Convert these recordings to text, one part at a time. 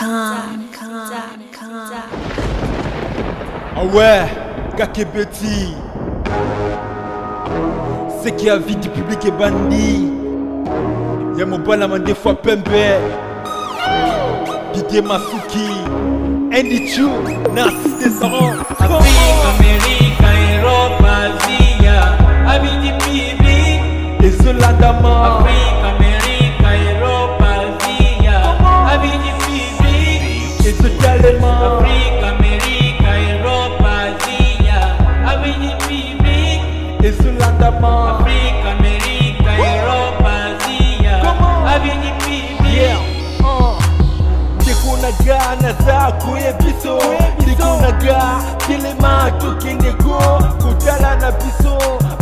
Ah ouais, Kakebeti. C'est qui a vie du public et bandit. Y'a mon bon des fois Pembe. Didier Masuki. Andy Chou, Narcisse Descendant. Afrique, Amérique, Europe, Asie, avis du public. Et Zolandama. Afrique, Amérique, Europe, Asie, avis du public. Et Zotalément. Afrique, Amérique, Europe, Asie, avis du public. Et Zolandama. Afrique, Amérique, Europe, Asie, avis du public. Naga naza koye biso Diko naga Kilema tokeneko Kutala na biso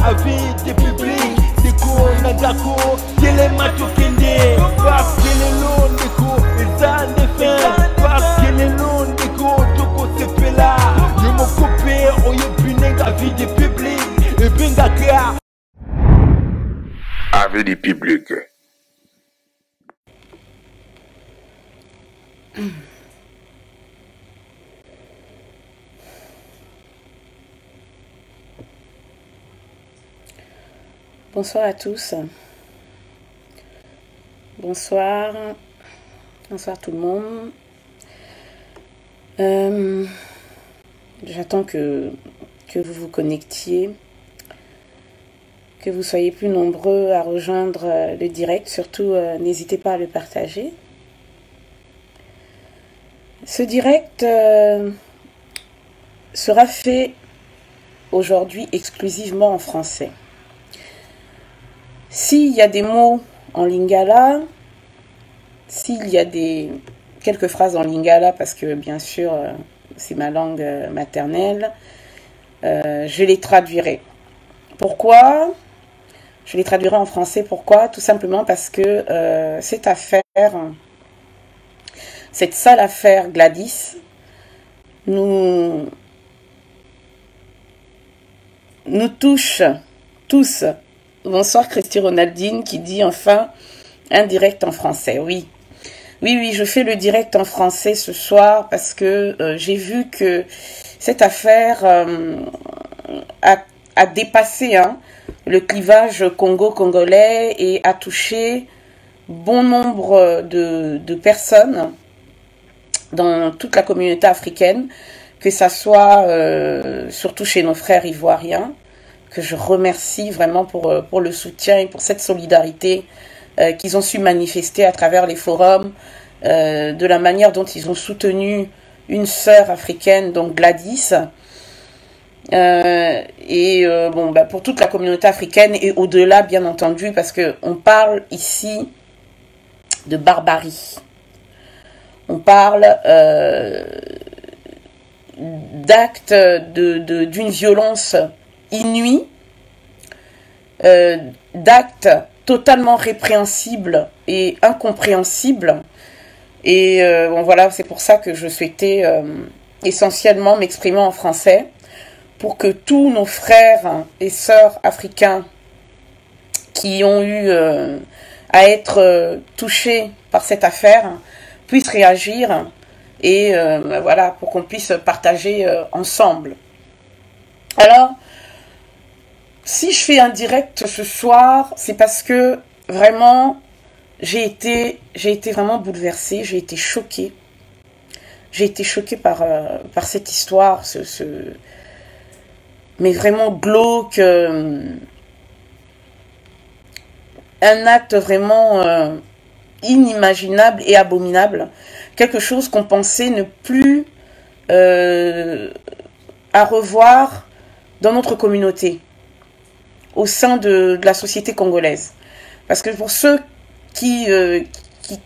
Avis de public Diko naga ko Kilema tokende Parce que les longs deko Eza ndefen Parce que les longs deko Toko sepela Yomo kope Oye puneng Avis de public Et bengaka Avis du public. Bonsoir à tous. Bonsoir. Bonsoir tout le monde. J'attends que vous vous connectiez, que vous soyez plus nombreux à rejoindre le direct. Surtout, n'hésitez pas à le partager. Ce direct sera fait aujourd'hui exclusivement en français. S'il y a des mots en lingala, s'il y a quelques phrases en lingala, parce que bien sûr c'est ma langue maternelle, je les traduirai. Pourquoi? Je les traduirai en français. Pourquoi? Tout simplement parce que cette sale affaire Gladys nous touche tous. Bonsoir Christy Ronaldine qui dit enfin un direct en français. Oui, je fais le direct en français ce soir parce que j'ai vu que cette affaire a dépassé le clivage congo-congolais et a touché bon nombre de personnes dans toute la communauté africaine, que ça soit surtout chez nos frères ivoiriens, que je remercie vraiment pour le soutien et pour cette solidarité qu'ils ont su manifester à travers les forums, de la manière dont ils ont soutenu une sœur africaine, donc Gladys, pour toute la communauté africaine et au-delà, bien entendu, parce qu'on parle ici de barbarie. On parle d'actes d'une violence inouïe, d'actes totalement répréhensibles et incompréhensibles. Et voilà, c'est pour ça que je souhaitais essentiellement m'exprimer en français, pour que tous nos frères et sœurs africains qui ont eu à être touchés par cette affaire puissent réagir et voilà, pour qu'on puisse partager ensemble. Alors, si je fais un direct ce soir, c'est parce que vraiment j'ai été vraiment bouleversée, j'ai été choquée. J'ai été choquée par cette histoire, mais vraiment glauque, un acte vraiment inimaginable et abominable, quelque chose qu'on pensait ne plus à revoir dans notre communauté, au sein de la société congolaise. Parce que pour ceux qui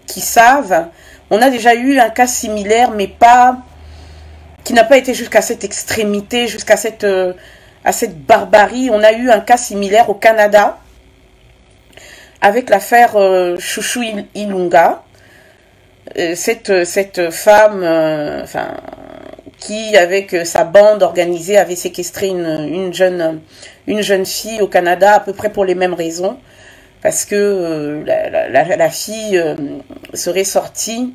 savent, on a déjà eu un cas similaire, mais qui n'a pas été jusqu'à cette extrémité, jusqu'à cette barbarie. On a eu un cas similaire au Canada, avec l'affaire Chouchou Ilunga, cette femme qui, avec sa bande organisée, avait séquestré une jeune fille au Canada, à peu près pour les mêmes raisons, parce que la fille serait sortie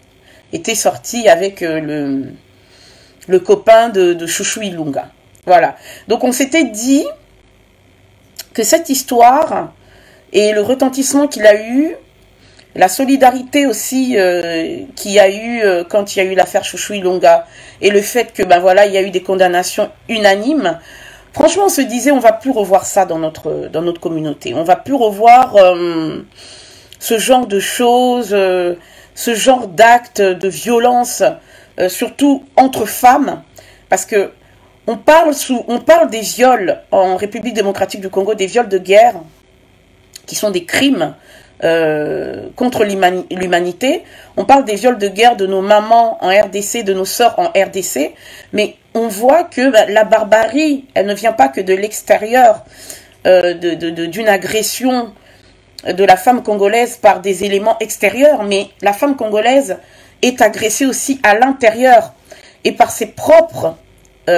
était sorti avec le copain de Chouchou Ilunga. Voilà. Donc on s'était dit que cette histoire et le retentissement qu'il a eu, la solidarité aussi qu'il y a eu quand il y a eu l'affaire Chouchou Ilunga, et le fait que ben voilà, il y a eu des condamnations unanimes, franchement on se disait on va plus revoir ça dans notre communauté. On va plus revoir ce genre de choses, ce genre d'actes de violence, surtout entre femmes, parce que on parle des viols en République démocratique du Congo, des viols de guerre, qui sont des crimes contre l'humanité. On parle des viols de guerre de nos mamans en RDC, de nos sœurs en RDC, mais on voit que la barbarie, elle ne vient pas que de l'extérieur, d'une agression de la femme congolaise par des éléments extérieurs, mais la femme congolaise est agressée aussi à l'intérieur et par ses propres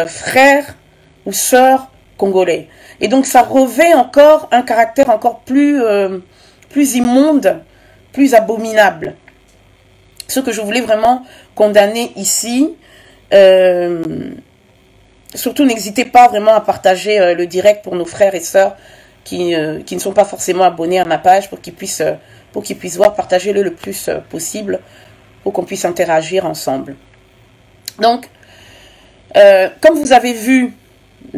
frères ou sœurs congolais. Et donc ça revêt encore un caractère encore plus immonde, plus abominable. Ce que je voulais vraiment condamner ici, surtout n'hésitez pas vraiment à partager le direct pour nos frères et sœurs qui ne sont pas forcément abonnés à ma page, pour qu'ils puissent voir, partagez-le le plus possible pour qu'on puisse interagir ensemble. Donc, comme vous avez vu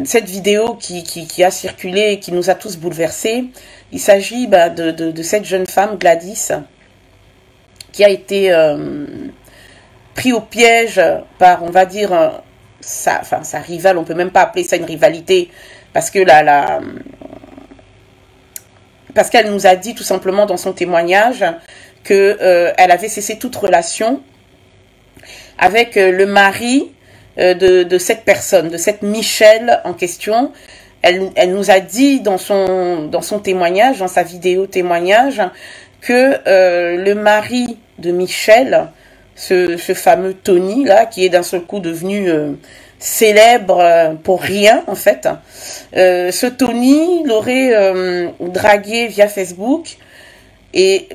cette vidéo qui a circulé et qui nous a tous bouleversés, il s'agit de cette jeune femme, Gladys, qui a été pris au piège par, on va dire, sa rivale. On ne peut même pas appeler ça une rivalité, parce que parce qu'elle nous a dit tout simplement dans son témoignage qu'elle avait cessé toute relation avec le mari de cette personne, de cette Michel en question. Elle nous a dit dans son témoignage, dans sa vidéo témoignage, que le mari de Michel, ce fameux Tony là, qui est d'un seul coup devenu célèbre pour rien en fait, ce Tony l'aurait dragué via Facebook, et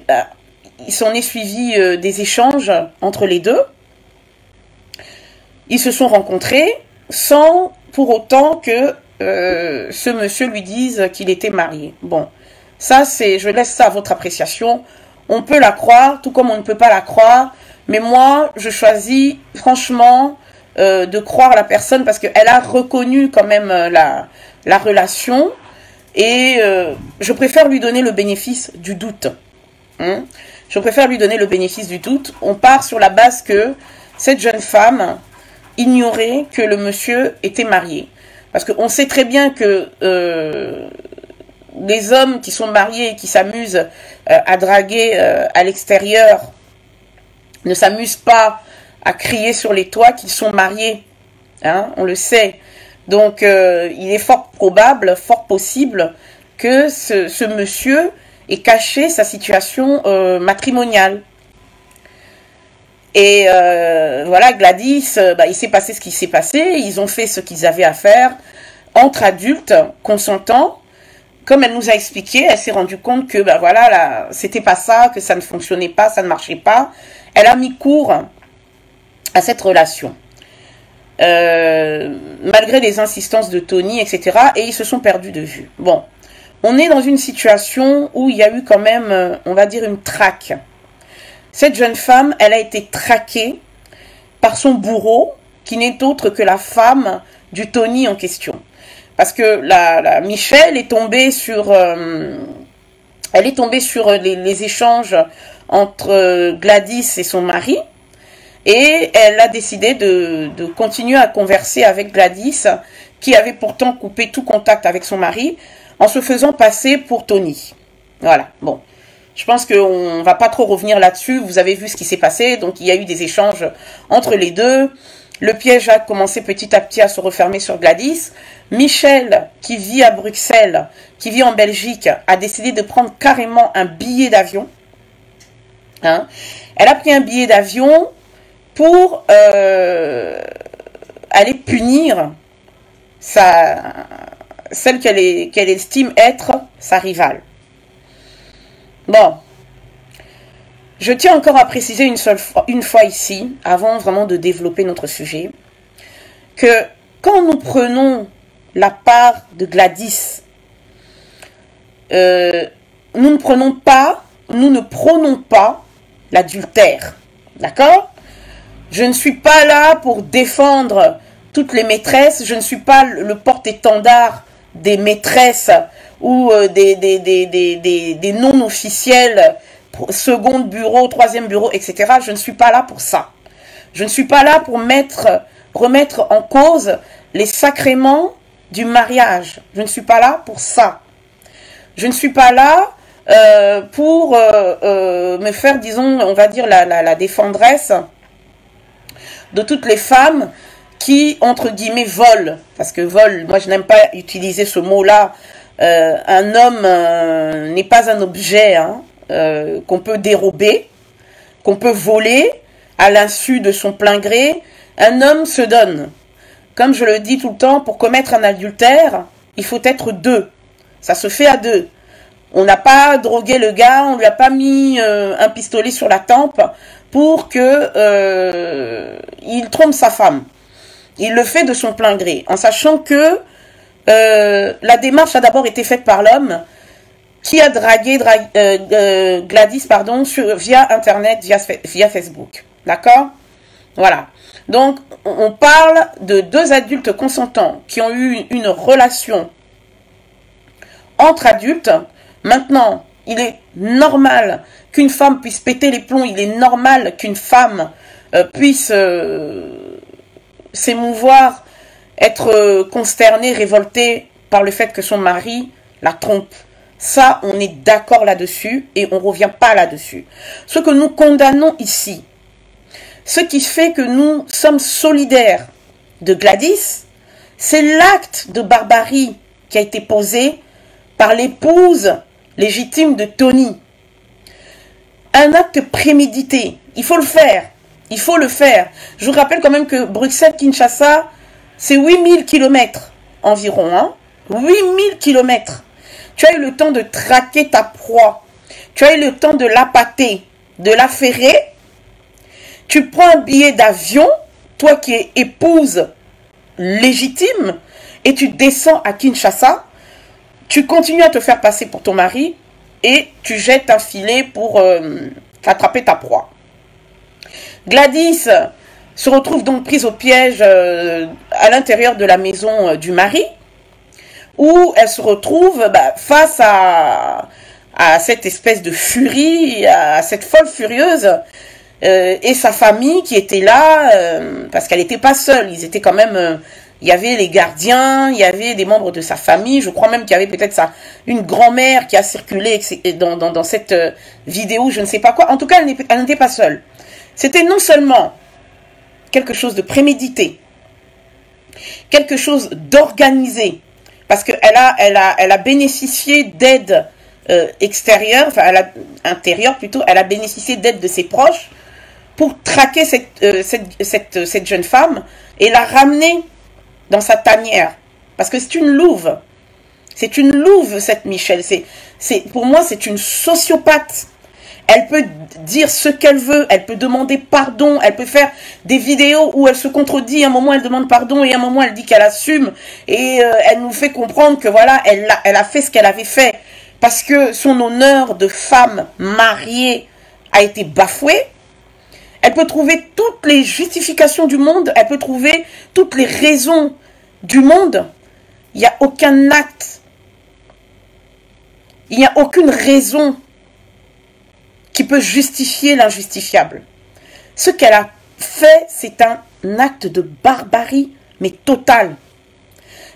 il s'en est suivi des échanges entre les deux. Ils se sont rencontrés sans pour autant que ce monsieur lui dise qu'il était marié. Bon, ça je laisse ça à votre appréciation. On peut la croire, tout comme on ne peut pas la croire. Mais moi, je choisis franchement de croire la personne, parce qu'elle a reconnu quand même la relation. Et je préfère lui donner le bénéfice du doute. Je préfère lui donner le bénéfice du doute. On part sur la base que cette jeune femme ignorait que le monsieur était marié. Parce qu'on sait très bien que les hommes qui sont mariés et qui s'amusent à draguer à l'extérieur ne s'amusent pas à crier sur les toits qu'ils sont mariés. Hein, on le sait. Donc, il est fort probable, fort possible que ce monsieur ait caché sa situation matrimoniale. Et voilà, Gladys, il s'est passé ce qui s'est passé. Ils ont fait ce qu'ils avaient à faire entre adultes consentants. Comme elle nous a expliqué, elle s'est rendue compte que voilà, là, c'était pas ça, que ça ne fonctionnait pas, ça ne marchait pas. Elle a mis court à cette relation. Malgré les insistances de Tony, etc. Et ils se sont perdus de vue. Bon, on est dans une situation où il y a eu quand même, on va dire, une traque. Cette jeune femme, elle a été traquée par son bourreau, qui n'est autre que la femme du Tony en question. Parce que la Michel est tombée sur, les échanges entre Gladys et son mari, et elle a décidé de continuer à converser avec Gladys, qui avait pourtant coupé tout contact avec son mari, en se faisant passer pour Tony. Voilà, bon. Je pense qu'on ne va pas trop revenir là-dessus. Vous avez vu ce qui s'est passé. Donc, il y a eu des échanges entre les deux. Le piège a commencé petit à petit à se refermer sur Gladys. Michel, qui vit à Bruxelles, qui vit en Belgique, a décidé de prendre carrément un billet d'avion. Hein? Elle a pris un billet d'avion pour aller punir celle qu'elle estime être sa rivale. Bon, Je tiens encore à préciser une fois ici, avant vraiment de développer notre sujet, que quand nous prenons la part de Gladys, nous ne prônons pas l'adultère, d'accord? Je ne suis pas là pour défendre toutes les maîtresses, je ne suis pas le porte-étendard des maîtresses ou des non-officiels, second bureau, troisième bureau, etc. Je ne suis pas là pour ça. Je ne suis pas là pour remettre en cause les sacrements du mariage. Je ne suis pas là pour ça. Je ne suis pas là pour me faire, disons, on va dire, la défendresse de toutes les femmes qui, entre guillemets, volent. Parce que vol, moi je n'aime pas utiliser ce mot-là. Un homme n'est pas un objet hein, qu'on peut dérober, qu'on peut voler à l'insu de son plein gré. Un homme se donne. Comme je le dis tout le temps, pour commettre un adultère, il faut être deux. Ça se fait à deux. On n'a pas drogué le gars, on lui a pas mis un pistolet sur la tempe pour que il trompe sa femme. Il le fait de son plein gré, en sachant que la démarche a d'abord été faite par l'homme qui a dragué Gladys via Internet, via Facebook. D'accord? Voilà. Donc, on parle de deux adultes consentants qui ont eu une relation entre adultes. Maintenant, il est normal qu'une femme puisse péter les plombs. Il est normal qu'une femme puisse s'émouvoir, être consternée, révoltée par le fait que son mari la trompe. Ça, on est d'accord là-dessus et on ne revient pas là-dessus. Ce que nous condamnons ici, ce qui fait que nous sommes solidaires de Gladys, c'est l'acte de barbarie qui a été posé par l'épouse légitime de Tony. Un acte prémédité. Il faut le faire. Il faut le faire. Je vous rappelle quand même que Bruxelles-Kinshasa, c'est 8000 km environ. Hein? 8000 km. Tu as eu le temps de traquer ta proie. Tu as eu le temps de l'appâter, de l'affairer. Tu prends un billet d'avion, toi qui es épouse légitime, et tu descends à Kinshasa. Tu continues à te faire passer pour ton mari et tu jettes un filet pour attraper ta proie. Gladys se retrouve donc prise au piège à l'intérieur de la maison du mari, où elle se retrouve face à cette espèce de furie, à cette folle furieuse, et sa famille qui était là, parce qu'elle n'était pas seule, ils étaient quand même... il y avait les gardiens, il y avait des membres de sa famille, je crois même qu'il y avait peut-être une grand-mère qui a circulé dans cette vidéo, je ne sais pas quoi. En tout cas, elle n'était pas seule. C'était non seulement quelque chose de prémédité, quelque chose d'organisé, parce qu'elle a bénéficié d'aide extérieure, enfin intérieure plutôt, elle a bénéficié d'aide de ses proches pour traquer cette jeune femme et la ramener dans sa tanière. Parce que c'est une louve. C'est une louve, cette Michel. Pour moi, c'est une sociopathe. Elle peut dire ce qu'elle veut. Elle peut demander pardon. Elle peut faire des vidéos où elle se contredit. À un moment, elle demande pardon. Et à un moment, elle dit qu'elle assume. Et elle nous fait comprendre que voilà, elle a fait ce qu'elle avait fait. Parce que son honneur de femme mariée a été bafoué. Elle peut trouver toutes les justifications du monde. Elle peut trouver toutes les raisons du monde. Il n'y a aucun acte. Il n'y a aucune raison qui peut justifier l'injustifiable. Ce qu'elle a fait, c'est un acte de barbarie, mais total.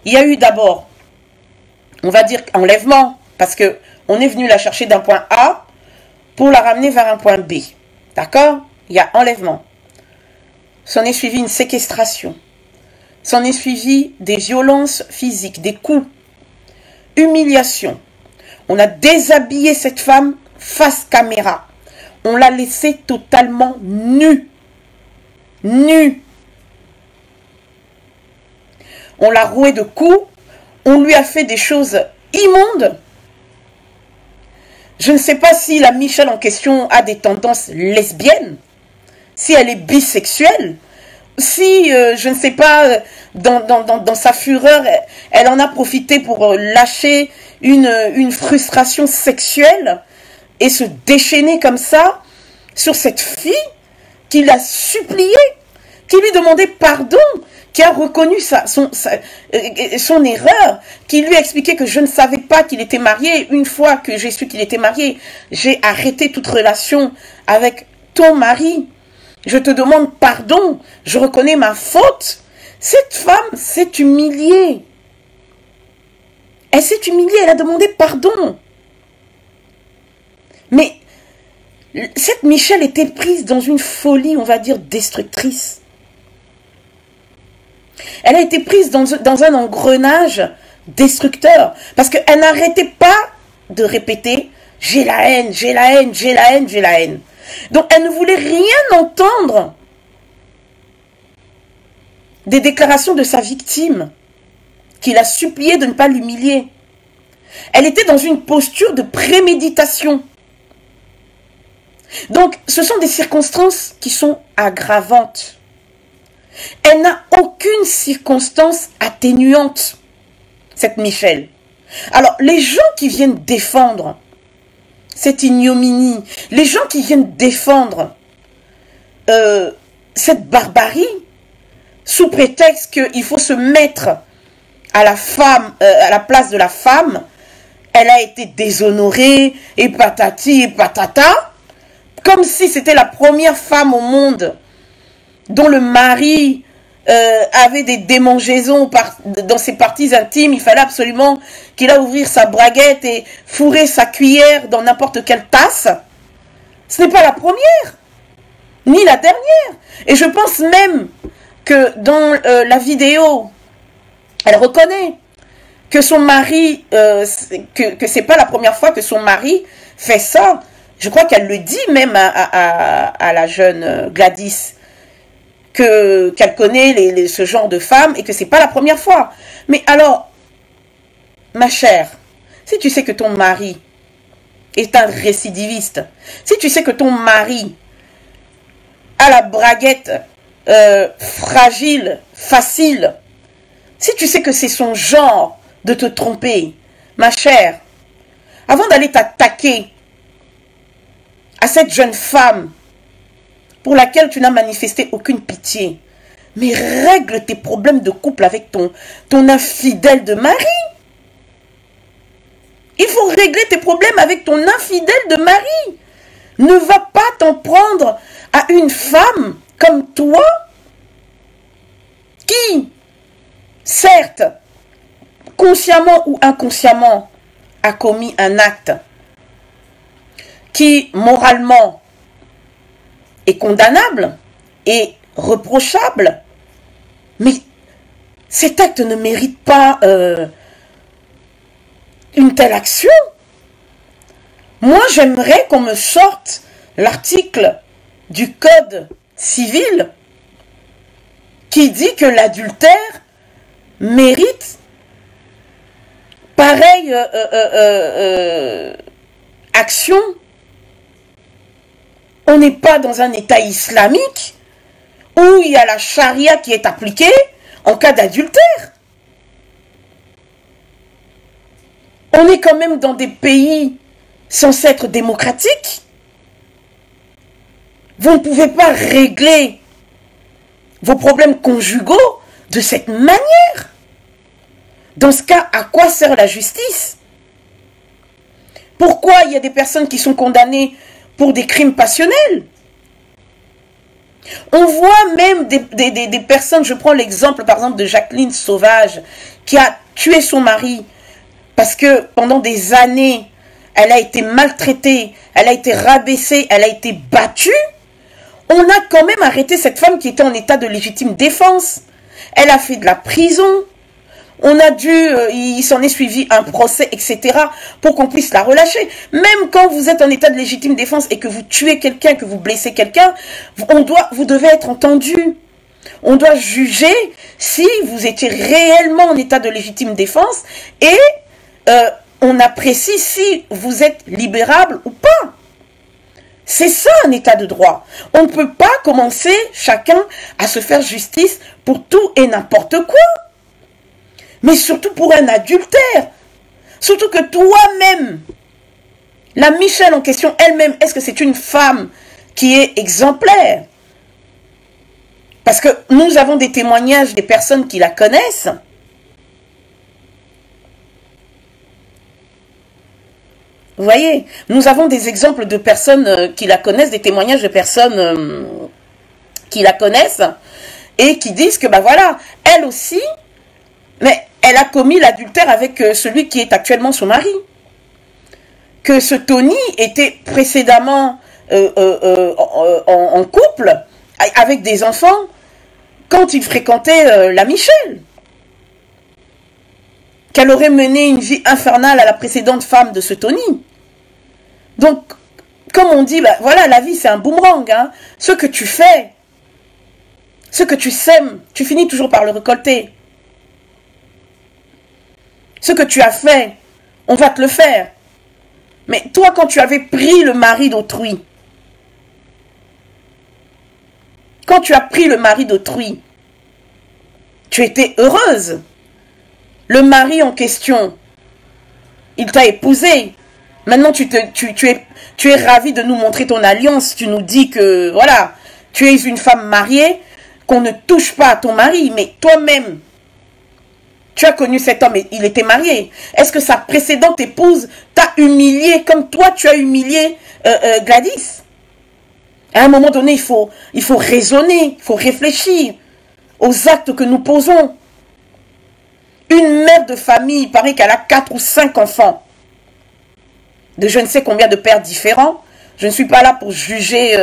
Il y a eu d'abord, on va dire, enlèvement, parce qu'on est venu la chercher d'un point A pour la ramener vers un point B. D'accord ? Il y a enlèvement. S'en est suivi une séquestration. S'en est suivi des violences physiques, des coups, humiliation. On a déshabillé cette femme face caméra. On l'a laissée totalement nue. Nue. On l'a rouée de coups. On lui a fait des choses immondes. Je ne sais pas si la Michelle en question a des tendances lesbiennes, si elle est bisexuelle, si, je ne sais pas, dans sa fureur, elle en a profité pour lâcher une frustration sexuelle et se déchaîner comme ça sur cette fille qui l'a supplié, qui lui demandait pardon, qui a reconnu son erreur, qui lui a expliqué que je ne savais pas qu'il était marié. Une fois que j'ai su qu'il était marié, j'ai arrêté toute relation avec ton mari. Je te demande pardon, je reconnais ma faute. Cette femme s'est humiliée. Elle s'est humiliée, elle a demandé pardon. Mais cette Michelle était prise dans une folie, on va dire, destructrice. Elle a été prise dans un engrenage destructeur. Parce qu'elle n'arrêtait pas de répéter « j'ai la haine, j'ai la haine, j'ai la haine, j'ai la haine ». Donc elle ne voulait rien entendre des déclarations de sa victime, qui l'a supplié de ne pas l'humilier. Elle était dans une posture de préméditation. Donc ce sont des circonstances qui sont aggravantes. Elle n'a aucune circonstance atténuante, cette Michelle. Alors, les gens qui viennent défendre cette ignominie, les gens qui viennent défendre cette barbarie, sous prétexte qu'il faut se mettre à la femme, à la place de la femme, elle a été déshonorée, et patati et patata, comme si c'était la première femme au monde dont le mari avait des démangeaisons dans ses parties intimes. Il fallait absolument qu'il aille ouvrir sa braguette et fourrer sa cuillère dans n'importe quelle tasse. Ce n'est pas la première, ni la dernière. Et je pense même que dans la vidéo, elle reconnaît que son mari, que c'est pas la première fois que son mari fait ça. Je crois qu'elle le dit même à la jeune Gladys, qu'elle connaît ce genre de femme et que c'est pas la première fois. Mais alors, ma chère, si tu sais que ton mari est un récidiviste, si tu sais que ton mari a la braguette fragile, facile, si tu sais que c'est son genre de te tromper, ma chère, avant d'aller t'attaquer à cette jeune femme pour laquelle tu n'as manifesté aucune pitié, mais règle tes problèmes de couple avec ton infidèle de mari. Il faut régler tes problèmes avec ton infidèle de mari. Ne va pas t'en prendre à une femme comme toi qui, certes, consciemment ou inconsciemment, a commis un acte qui, moralement, est condamnable et reprochable, mais cet acte ne mérite pas une telle action. Moi, j'aimerais qu'on me sorte l'article du Code civil qui dit que l'adultère mérite pareille action. On n'est pas dans un État islamique où il y a la charia qui est appliquée en cas d'adultère. On est quand même dans des pays censés être démocratiques. Vous ne pouvez pas régler vos problèmes conjugaux de cette manière. Dans ce cas, à quoi sert la justice? Pourquoi il y a des personnes qui sont condamnées pour des crimes passionnels? On voit même des personnes, je prends l'exemple par exemple de Jacqueline Sauvage, qui a tué son mari parce que pendant des années, elle a été maltraitée, elle a été rabaissée, elle a été battue. On a quand même arrêté cette femme qui était en état de légitime défense. Elle a fait de la prison. On a dû, il s'en est suivi un procès, etc. pour qu'on puisse la relâcher. Même quand vous êtes en état de légitime défense et que vous tuez quelqu'un, que vous blessez quelqu'un, vous devez être entendu. On doit juger si vous étiez réellement en état de légitime défense et on apprécie si vous êtes libérable ou pas. C'est ça un état de droit. On ne peut pas commencer chacun à se faire justice pour tout et n'importe quoi. Mais surtout pour un adultère. Surtout que toi-même, la Michel en question elle-même, est-ce que c'est une femme qui est exemplaire? Parce que nous avons des témoignages des personnes qui la connaissent. Vous voyez, nous avons des exemples de personnes qui la connaissent, des témoignages de personnes qui la connaissent et qui disent que, bah voilà, elle aussi, mais elle a commis l'adultère avec celui qui est actuellement son mari. Que ce Tony était précédemment en couple, avec des enfants, quand il fréquentait la Michel. Qu'elle aurait mené une vie infernale à la précédente femme de ce Tony. Donc, comme on dit, bah, voilà, la vie c'est un boomerang. Hein. Ce que tu fais, ce que tu sèmes, tu finis toujours par le récolter. Ce que tu as fait, on va te le faire. Mais toi, quand tu avais pris le mari d'autrui, quand tu as pris le mari d'autrui, tu étais heureuse. Le mari en question, il t'a épousé. Maintenant, tu es ravie de nous montrer ton alliance. Tu nous dis que, voilà, tu es une femme mariée, qu'on ne touche pas à ton mari. Mais toi-même, tu as connu cet homme et il était marié. Est-ce que sa précédente épouse t'a humilié comme toi, tu as humilié Gladys? À un moment donné, il faut raisonner, il faut réfléchir aux actes que nous posons. Une mère de famille, il paraît qu'elle a 4 ou 5 enfants. De je ne sais combien de pères différents. Je ne suis pas là pour juger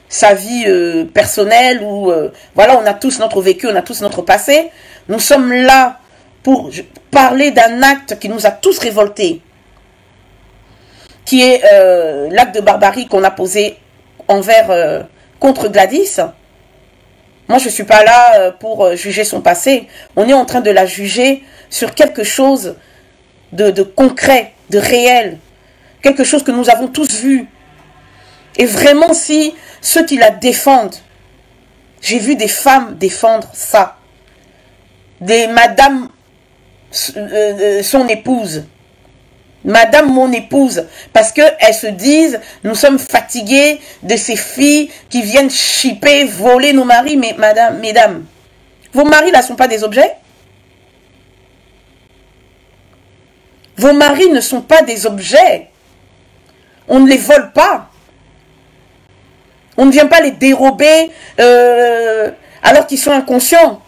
sa vie personnelle ou voilà, on a tous notre vécu, on a tous notre passé. Nous sommes là pour parler d'un acte qui nous a tous révoltés, qui est l'acte de barbarie qu'on a posé envers contre Gladys. Moi, je ne suis pas là pour juger son passé. On est en train de la juger sur quelque chose de concret, de réel. Quelque chose que nous avons tous vu. Et vraiment, si ceux qui la défendent, j'ai vu des femmes défendre ça. Des madame, son épouse. Madame, mon épouse. Parce qu'elles se disent, nous sommes fatigués de ces filles qui viennent chipper, voler nos maris. Mais madame, mesdames, vos maris là ne sont pas des objets? Vos maris ne sont pas des objets. On ne les vole pas. On ne vient pas les dérober alors qu'ils sont inconscients.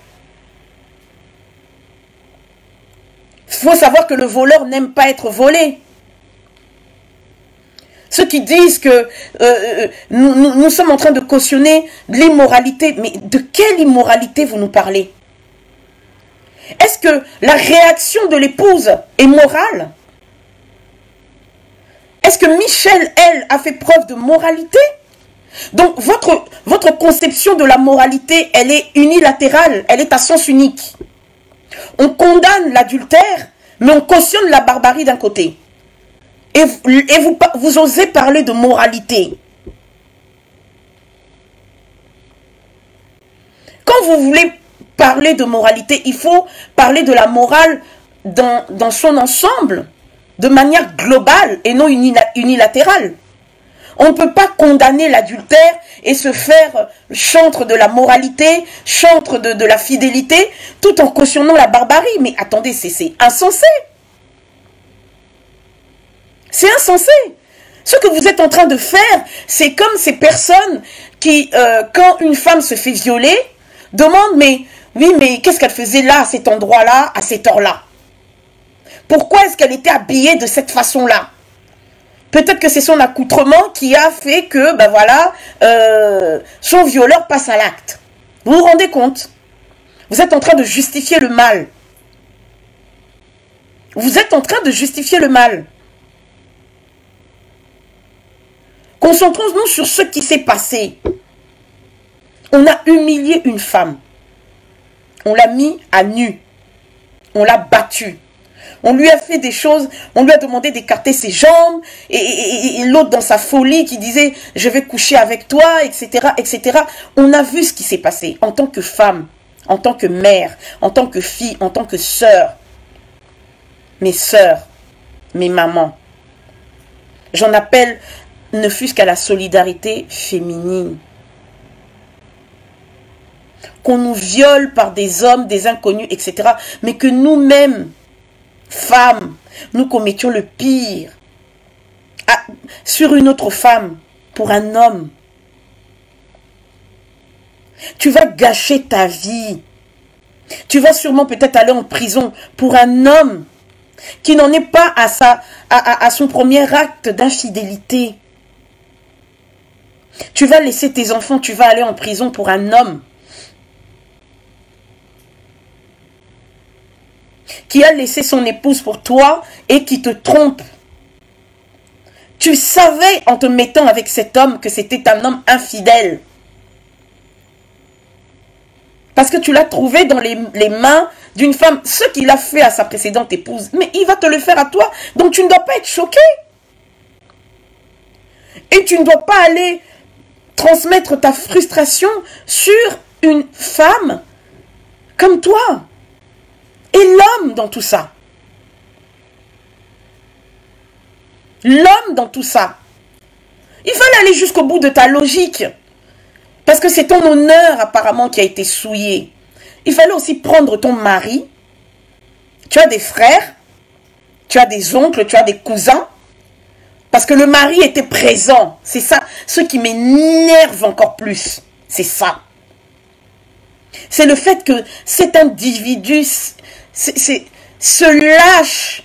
Il faut savoir que le voleur n'aime pas être volé. Ceux qui disent que nous sommes en train de cautionner l'immoralité, mais de quelle immoralité vous nous parlez? Est-ce que la réaction de l'épouse est morale? Est-ce que Michel, elle, a fait preuve de moralité? Donc, votre conception de la moralité, elle est unilatérale, elle est à sens unique. On condamne l'adultère, mais on cautionne la barbarie d'un côté. Et vous osez parler de moralité. Quand vous voulez parler de moralité, il faut parler de la morale dans son ensemble, de manière globale et non unilatérale. On ne peut pas condamner l'adultère et se faire chantre de la moralité, chantre de la fidélité, tout en cautionnant la barbarie. Mais attendez, c'est insensé. C'est insensé. Ce que vous êtes en train de faire, c'est comme ces personnes qui, quand une femme se fait violer, demandent, mais oui, mais qu'est-ce qu'elle faisait là, à cet endroit-là, à cette heure-là? Pourquoi est-ce qu'elle était habillée de cette façon-là? Peut-être que c'est son accoutrement qui a fait que, ben voilà, son violeur passe à l'acte. Vous vous rendez compte? Vous êtes en train de justifier le mal. Vous êtes en train de justifier le mal. Concentrons-nous sur ce qui s'est passé. On a humilié une femme. On l'a mis à nu. On l'a battue. On lui a fait des choses, on lui a demandé d'écarter ses jambes, et l'autre dans sa folie qui disait « je vais coucher avec toi », etc., etc. On a vu ce qui s'est passé en tant que femme, en tant que mère, en tant que fille, en tant que sœur. Mes sœurs, mes mamans. J'en appelle, ne fût-ce qu'à la solidarité féminine. Qu'on nous viole par des hommes, des inconnus, etc. Mais que nous-mêmes, femmes, nous commettions le pire sur une autre femme, pour un homme. Tu vas gâcher ta vie. Tu vas sûrement peut-être aller en prison pour un homme qui n'en est pas à son premier acte d'infidélité. Tu vas laisser tes enfants, tu vas aller en prison pour un homme qui a laissé son épouse pour toi et qui te trompe. Tu savais en te mettant avec cet homme que c'était un homme infidèle. Parce que tu l'as trouvé dans les mains d'une femme. Ce qu'il a fait à sa précédente épouse, mais il va te le faire à toi. Donc tu ne dois pas être choqué. Et tu ne dois pas aller transmettre ta frustration sur une femme comme toi. Et l'homme dans tout ça. L'homme dans tout ça. Il fallait aller jusqu'au bout de ta logique. Parce que c'est ton honneur apparemment qui a été souillé. Il fallait aussi prendre ton mari. Tu as des frères. Tu as des oncles. Tu as des cousins. Parce que le mari était présent. C'est ça. Ce qui m'énerve encore plus. C'est ça. C'est le fait que cet individu, ce lâche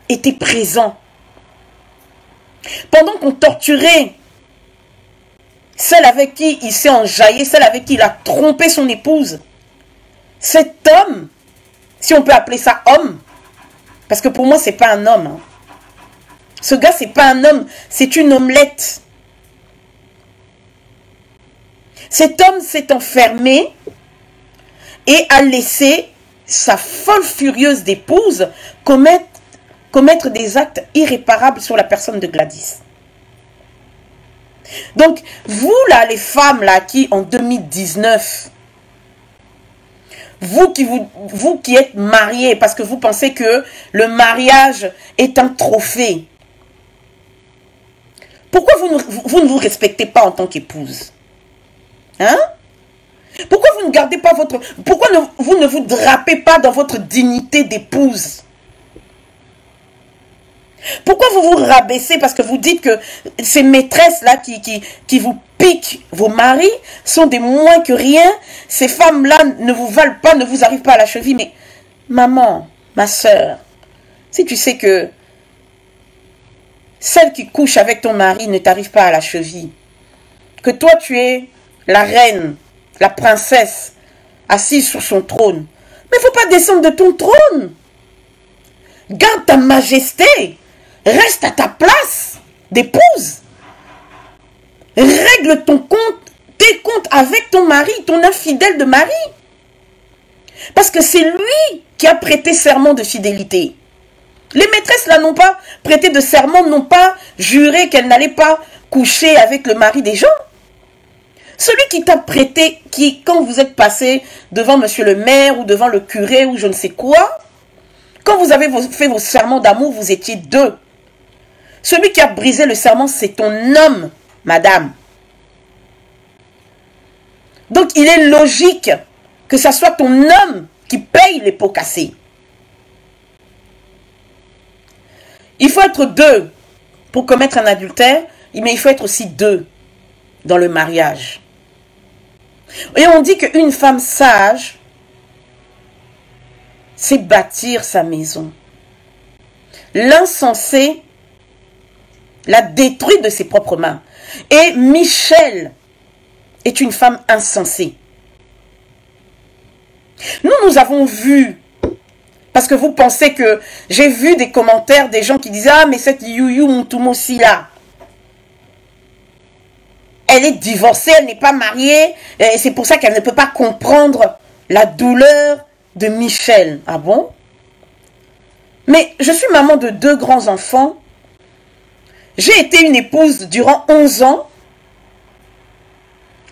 était présent. Pendant qu'on torturait celle avec qui il s'est enjaillé, celle avec qui il a trompé son épouse, cet homme, si on peut appeler ça homme, parce que pour moi c'est pas un homme, hein. Ce gars c'est pas un homme, c'est une omelette. Cet homme s'est enfermé et a laissé sa folle furieuse d'épouse commettre des actes irréparables sur la personne de Gladys. Donc, vous là, les femmes là, qui en 2019, vous qui êtes mariés parce que vous pensez que le mariage est un trophée, pourquoi vous ne vous respectez pas en tant qu'épouse? Hein? Pourquoi vous ne gardez pas votre... Pourquoi vous ne vous drapez pas dans votre dignité d'épouse? Pourquoi vous vous rabaissez parce que vous dites que ces maîtresses-là qui vous piquent vos maris sont des moins que rien? Ces femmes-là ne vous valent pas, ne vous arrivent pas à la cheville. Mais maman, ma soeur, si tu sais que celle qui couche avec ton mari ne t'arrive pas à la cheville, que toi tu es la reine, la princesse, assise sur son trône, mais il ne faut pas descendre de ton trône. Garde ta majesté. Reste à ta place d'épouse. Règle tes comptes avec ton mari, ton infidèle de mari. Parce que c'est lui qui a prêté serment de fidélité. Les maîtresses là n'ont pas prêté de serment, n'ont pas juré qu'elles n'allaient pas coucher avec le mari des gens. Celui qui t'a prêté, quand vous êtes passé devant monsieur le maire ou devant le curé ou je ne sais quoi, quand vous avez fait vos serments d'amour, vous étiez deux. Celui qui a brisé le serment, c'est ton homme, madame. Donc, il est logique que ce soit ton homme qui paye les pots cassés. Il faut être deux pour commettre un adultère, mais il faut être aussi deux dans le mariage. Et on dit qu'une femme sage, c'est bâtir sa maison. L'insensé l'a détruit de ses propres mains. Et Michel est une femme insensée. Nous avons vu, parce que vous pensez que j'ai vu des commentaires des gens qui disaient « Ah, mais cette Youyou Moutoumossi là, elle est divorcée, elle n'est pas mariée, et c'est pour ça qu'elle ne peut pas comprendre la douleur de Michel. » Ah bon? Mais je suis maman de 2 grands enfants. J'ai été une épouse durant 11 ans.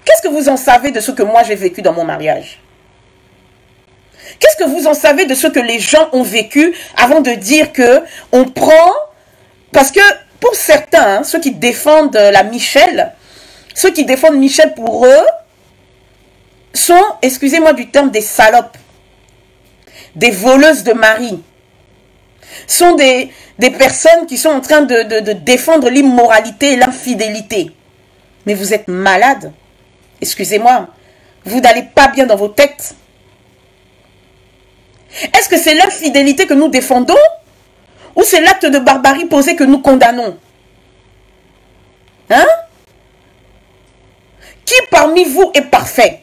Qu'est-ce que vous en savez de ce que moi j'ai vécu dans mon mariage? Qu'est-ce que vous en savez de ce que les gens ont vécu avant de dire que on prend... Parce que pour certains, hein, ceux qui défendent la Michel, ceux qui défendent Michel pour eux, sont, excusez-moi du terme, des salopes, des voleuses de mari, sont des personnes qui sont en train de défendre l'immoralité et l'infidélité. Mais vous êtes malades, excusez-moi, vous n'allez pas bien dans vos têtes. Est-ce que c'est l'infidélité que nous défendons ou c'est l'acte de barbarie posé que nous condamnons? Hein? Qui parmi vous est parfait?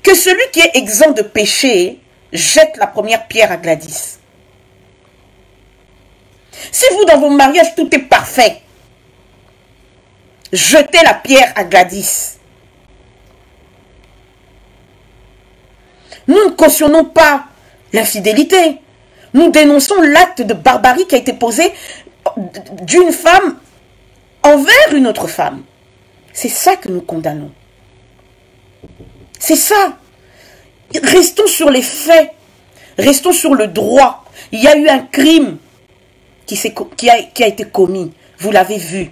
Que celui qui est exempt de péché jette la première pierre à Gladys. Si vous, dans vos mariages, tout est parfait, jetez la pierre à Gladys. Nous ne cautionnons pas l'infidélité. Nous dénonçons l'acte de barbarie qui a été posé d'une femme envers une autre femme. C'est ça que nous condamnons. C'est ça. Restons sur les faits. Restons sur le droit. Il y a eu un crime qui a été commis. Vous l'avez vu.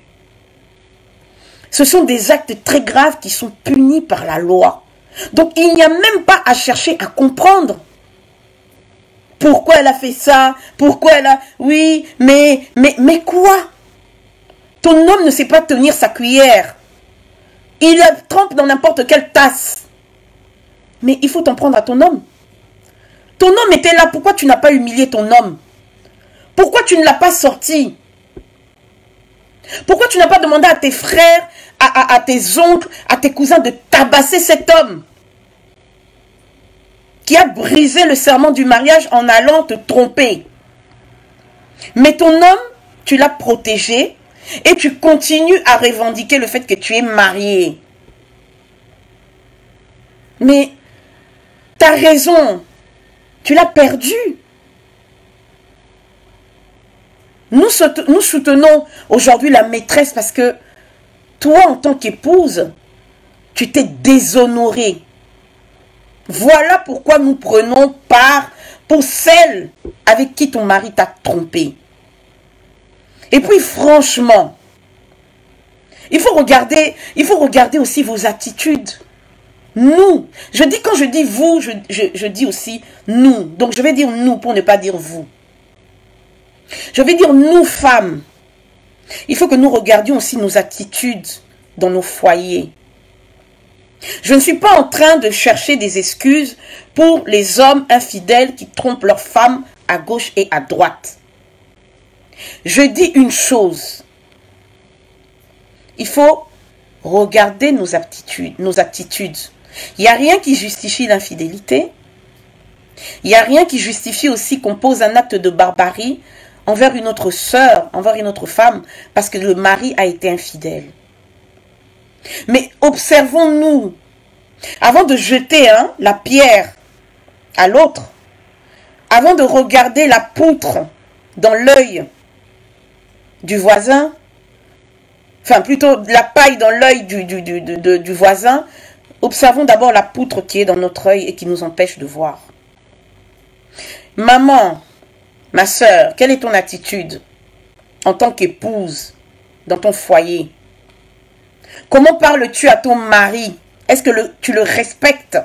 Ce sont des actes très graves qui sont punis par la loi. Donc il n'y a même pas à chercher à comprendre. Pourquoi elle a fait ça? Pourquoi elle a... Oui, mais quoi? Ton homme ne sait pas tenir sa cuillère. Il la trempe dans n'importe quelle tasse. Mais il faut t'en prendre à ton homme. Ton homme était là. Pourquoi tu n'as pas humilié ton homme? Pourquoi tu ne l'as pas sorti? Pourquoi tu n'as pas demandé à tes frères, à tes oncles, à tes cousins de tabasser cet homme qui a brisé le serment du mariage en allant te tromper? Mais ton homme, tu l'as protégé et tu continues à revendiquer le fait que tu es marié. Mais ta raison, tu l'as perdue. Nous soutenons aujourd'hui la maîtresse parce que toi, en tant qu'épouse, tu t'es déshonorée. Voilà pourquoi nous prenons part pour celle avec qui ton mari t'a trompé. Et puis franchement, il faut regarder aussi vos attitudes. Nous, quand je dis vous, je dis aussi nous. Donc je vais dire nous pour ne pas dire vous. Je vais dire nous femmes. Il faut que nous regardions aussi nos attitudes dans nos foyers. Je ne suis pas en train de chercher des excuses pour les hommes infidèles qui trompent leurs femmes à gauche et à droite. Je dis une chose. Il faut regarder nos attitudes. Il n'y a rien qui justifie l'infidélité. Il n'y a rien qui justifie aussi qu'on pose un acte de barbarie envers une autre sœur, envers une autre femme, parce que le mari a été infidèle. Mais observons-nous, avant de jeter la pierre à l'autre, avant de regarder la poutre dans l'œil du voisin, enfin plutôt la paille dans l'œil du voisin, observons d'abord la poutre qui est dans notre œil et qui nous empêche de voir. Maman, ma sœur, quelle est ton attitude en tant qu'épouse dans ton foyer? Comment parles-tu à ton mari? Est-ce que tu le respectes?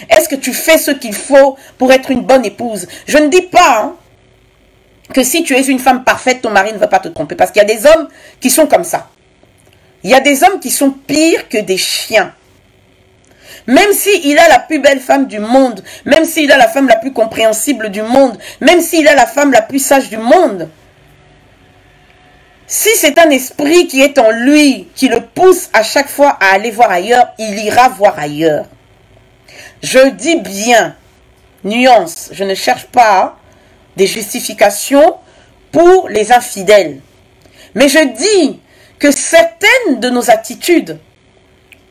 Est-ce que tu fais ce qu'il faut pour être une bonne épouse? Je ne dis pas que si tu es une femme parfaite, ton mari ne va pas te tromper. Parce qu'il y a des hommes qui sont comme ça. Il y a des hommes qui sont pires que des chiens. Même s'il a la plus belle femme du monde, même s'il a la femme la plus compréhensible du monde, même s'il a la femme la plus sage du monde, si c'est un esprit qui est en lui, qui le pousse à chaque fois à aller voir ailleurs, il ira voir ailleurs. Je dis bien, nuance, je ne cherche pas des justifications pour les infidèles. Mais je dis que certaines de nos attitudes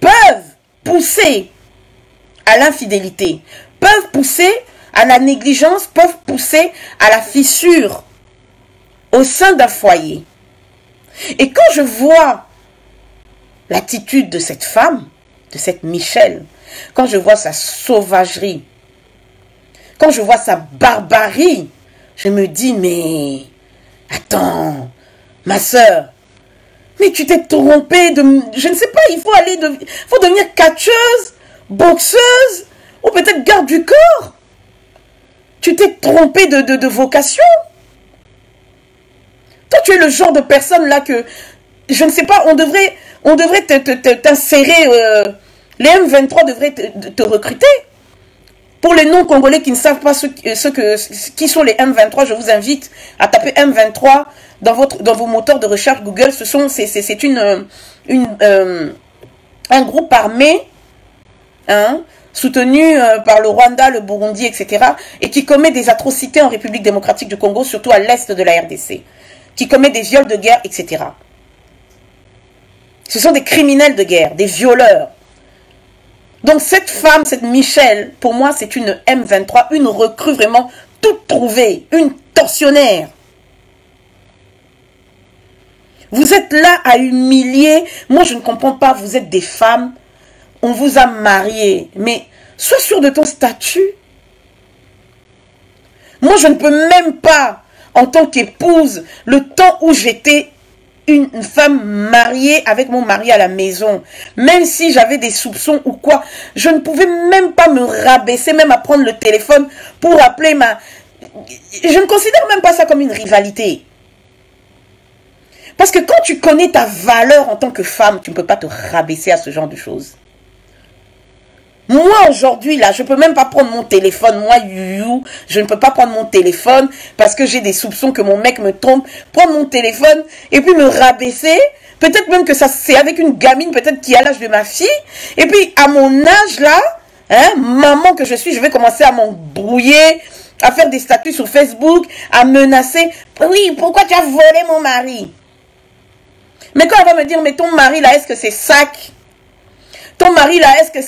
peuvent pousser à l'infidélité, peuvent pousser à la négligence peuvent pousser à la fissure au sein d'un foyer. Et quand je vois l'attitude de cette femme, de cette Michel, quand je vois sa sauvagerie, quand je vois sa barbarie, je me dis, mais attends, ma soeur, mais tu t'es trompée de... Je ne sais pas, il faut devenir catcheuse, boxeuse, ou peut-être garde du corps. Tu t'es trompée de vocation. Toi, tu es le genre de personne là que, je ne sais pas, on devrait t'insérer, les M23 devraient te recruter. Pour les non-congolais qui ne savent pas qui sont les M23, je vous invite à taper M23 dans vos moteurs de recherche Google. C'est un groupe armé, hein, soutenu par le Rwanda, le Burundi, etc. et qui commet des atrocités en République démocratique du Congo, surtout à l'est de la RDC, qui commet des viols de guerre, etc. Ce sont des criminels de guerre, des violeurs. Donc cette femme, cette Michel, pour moi c'est une M23, une recrue vraiment toute trouvée, une tortionnaire. Vous êtes là à humilier, moi je ne comprends pas, vous êtes des femmes, on vous a mariés, mais sois sûr de ton statut. Moi je ne peux même pas, en tant qu'épouse, le temps où j'étais une femme mariée avec mon mari à la maison, même si j'avais des soupçons ou quoi, je ne pouvais même pas me rabaisser, même à prendre le téléphone pour appeler ma... Je ne considère même pas ça comme une rivalité. Parce que quand tu connais ta valeur en tant que femme, tu ne peux pas te rabaisser à ce genre de choses. Moi, aujourd'hui, là, je ne peux même pas prendre mon téléphone. Moi, je ne peux pas prendre mon téléphone parce que j'ai des soupçons que mon mec me trompe. Prendre mon téléphone et puis me rabaisser. Peut-être même que ça, c'est avec une gamine, peut-être qui a l'âge de ma fille. Et puis, à mon âge, là, hein, maman que je suis, je vais commencer à m'embrouiller, à faire des statuts sur Facebook, à menacer. Oui, pourquoi tu as volé mon mari? Mais quand elle va me dire, mais ton mari, là, est-ce que c'est sac? Ton mari, là, est-ce que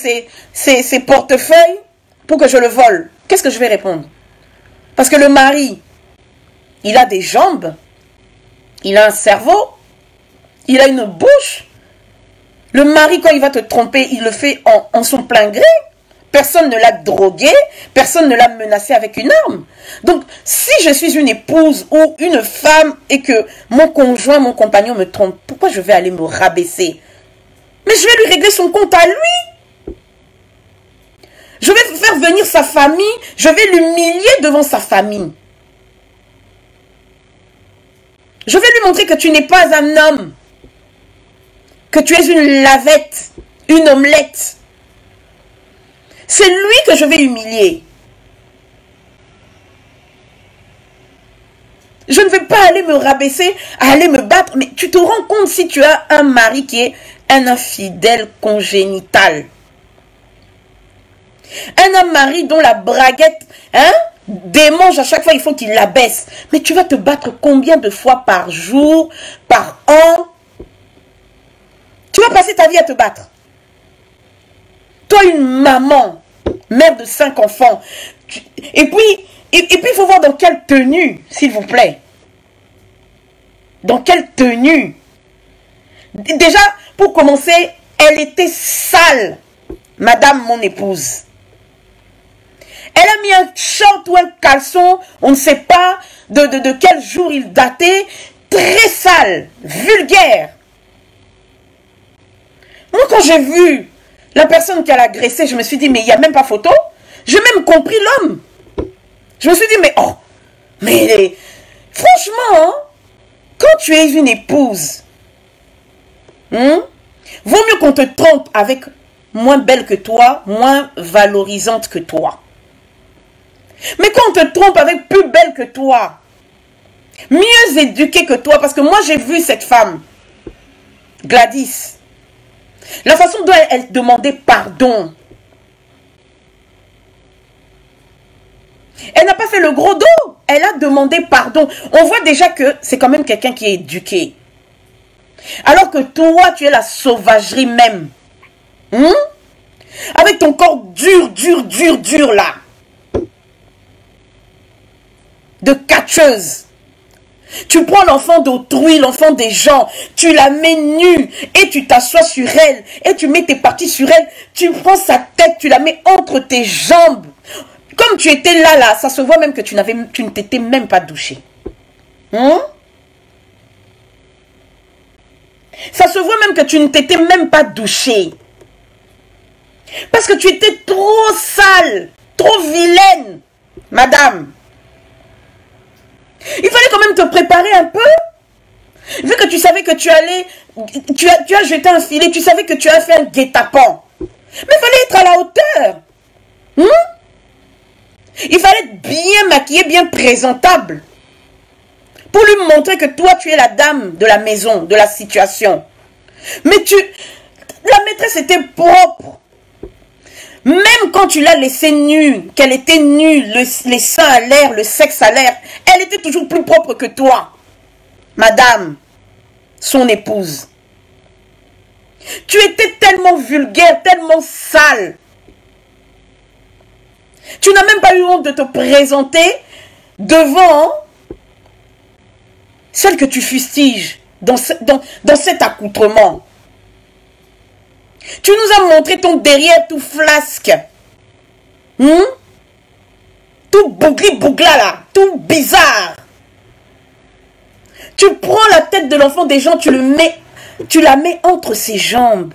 c'est portefeuille pour que je le vole? Qu'est-ce que je vais répondre? Parce que le mari, il a des jambes, il a un cerveau, il a une bouche. Le mari, quand il va te tromper, il le fait en son plein gré. Personne ne l'a drogué, personne ne l'a menacé avec une arme. Donc, si je suis une épouse ou une femme et que mon conjoint, mon compagnon me trompe, pourquoi je vais aller me rabaisser? Mais je vais lui régler son compte à lui. Je vais faire venir sa famille. Je vais l'humilier devant sa famille. Je vais lui montrer que tu n'es pas un homme. Que tu es une lavette, une omelette. C'est lui que je vais humilier. Je ne vais pas aller me rabaisser, aller me battre. Mais tu te rends compte si tu as un mari qui est un infidèle congénital. Un mari dont la braguette, hein, démange à chaque fois, il faut qu'il la baisse. Mais tu vas te battre combien de fois par jour, par an? Tu vas passer ta vie à te battre. Toi, une maman, mère de 5 enfants. Et puis, il faut voir dans quelle tenue, s'il vous plaît. Dans quelle tenue? Déjà, pour commencer, elle était sale, madame mon épouse. Elle a mis un short ou un caleçon, on ne sait pas de quel jour il datait, très sale, vulgaire. Moi, quand j'ai vu la personne qui a agressé, je me suis dit, mais il n'y a même pas photo. J'ai même compris l'homme. Je me suis dit, mais oh, mais franchement, hein, quand tu es une épouse, vaut mieux qu'on te trompe avec moins belle que toi, moins valorisante que toi. Mais quand on te trompe avec plus belle que toi, mieux éduquée que toi, parce que moi j'ai vu cette femme, Gladys, la façon dont elle demandait pardon. Elle n'a pas fait le gros dos, elle a demandé pardon. On voit déjà que c'est quand même quelqu'un qui est éduqué. Alors que toi, tu es la sauvagerie même. Avec ton corps dur là. de catcheuse. Tu prends l'enfant d'autrui, l'enfant des gens, tu la mets nue et tu t'assois sur elle et tu mets tes parties sur elle. Tu prends sa tête, tu la mets entre tes jambes. Comme tu étais là, ça se voit même que tu ne t'étais même pas douché. Ça se voit même que tu ne t'étais même pas douché. Parce que tu étais trop sale, trop vilaine, madame. Il fallait quand même te préparer un peu. Vu que tu savais que tu allais... Tu as jeté un filet, tu savais que tu as fait un guet-apens. Mais il fallait être à la hauteur. Il fallait être bien maquillé, bien présentable. Pour lui montrer que toi, tu es la dame de la maison, de la situation. Mais la maîtresse était propre. Même quand tu l'as laissée nue, qu'elle était nue, les seins à l'air, le sexe à l'air, elle était toujours plus propre que toi. Madame, son épouse. Tu étais tellement vulgaire, tellement sale. Tu n'as même pas eu honte de te présenter devant celle que tu fustiges dans cet accoutrement. Tu nous as montré ton derrière tout flasque. Tout bougli-bougla là. Tout bizarre. Tu prends la tête de l'enfant des gens, tu la mets entre ses jambes.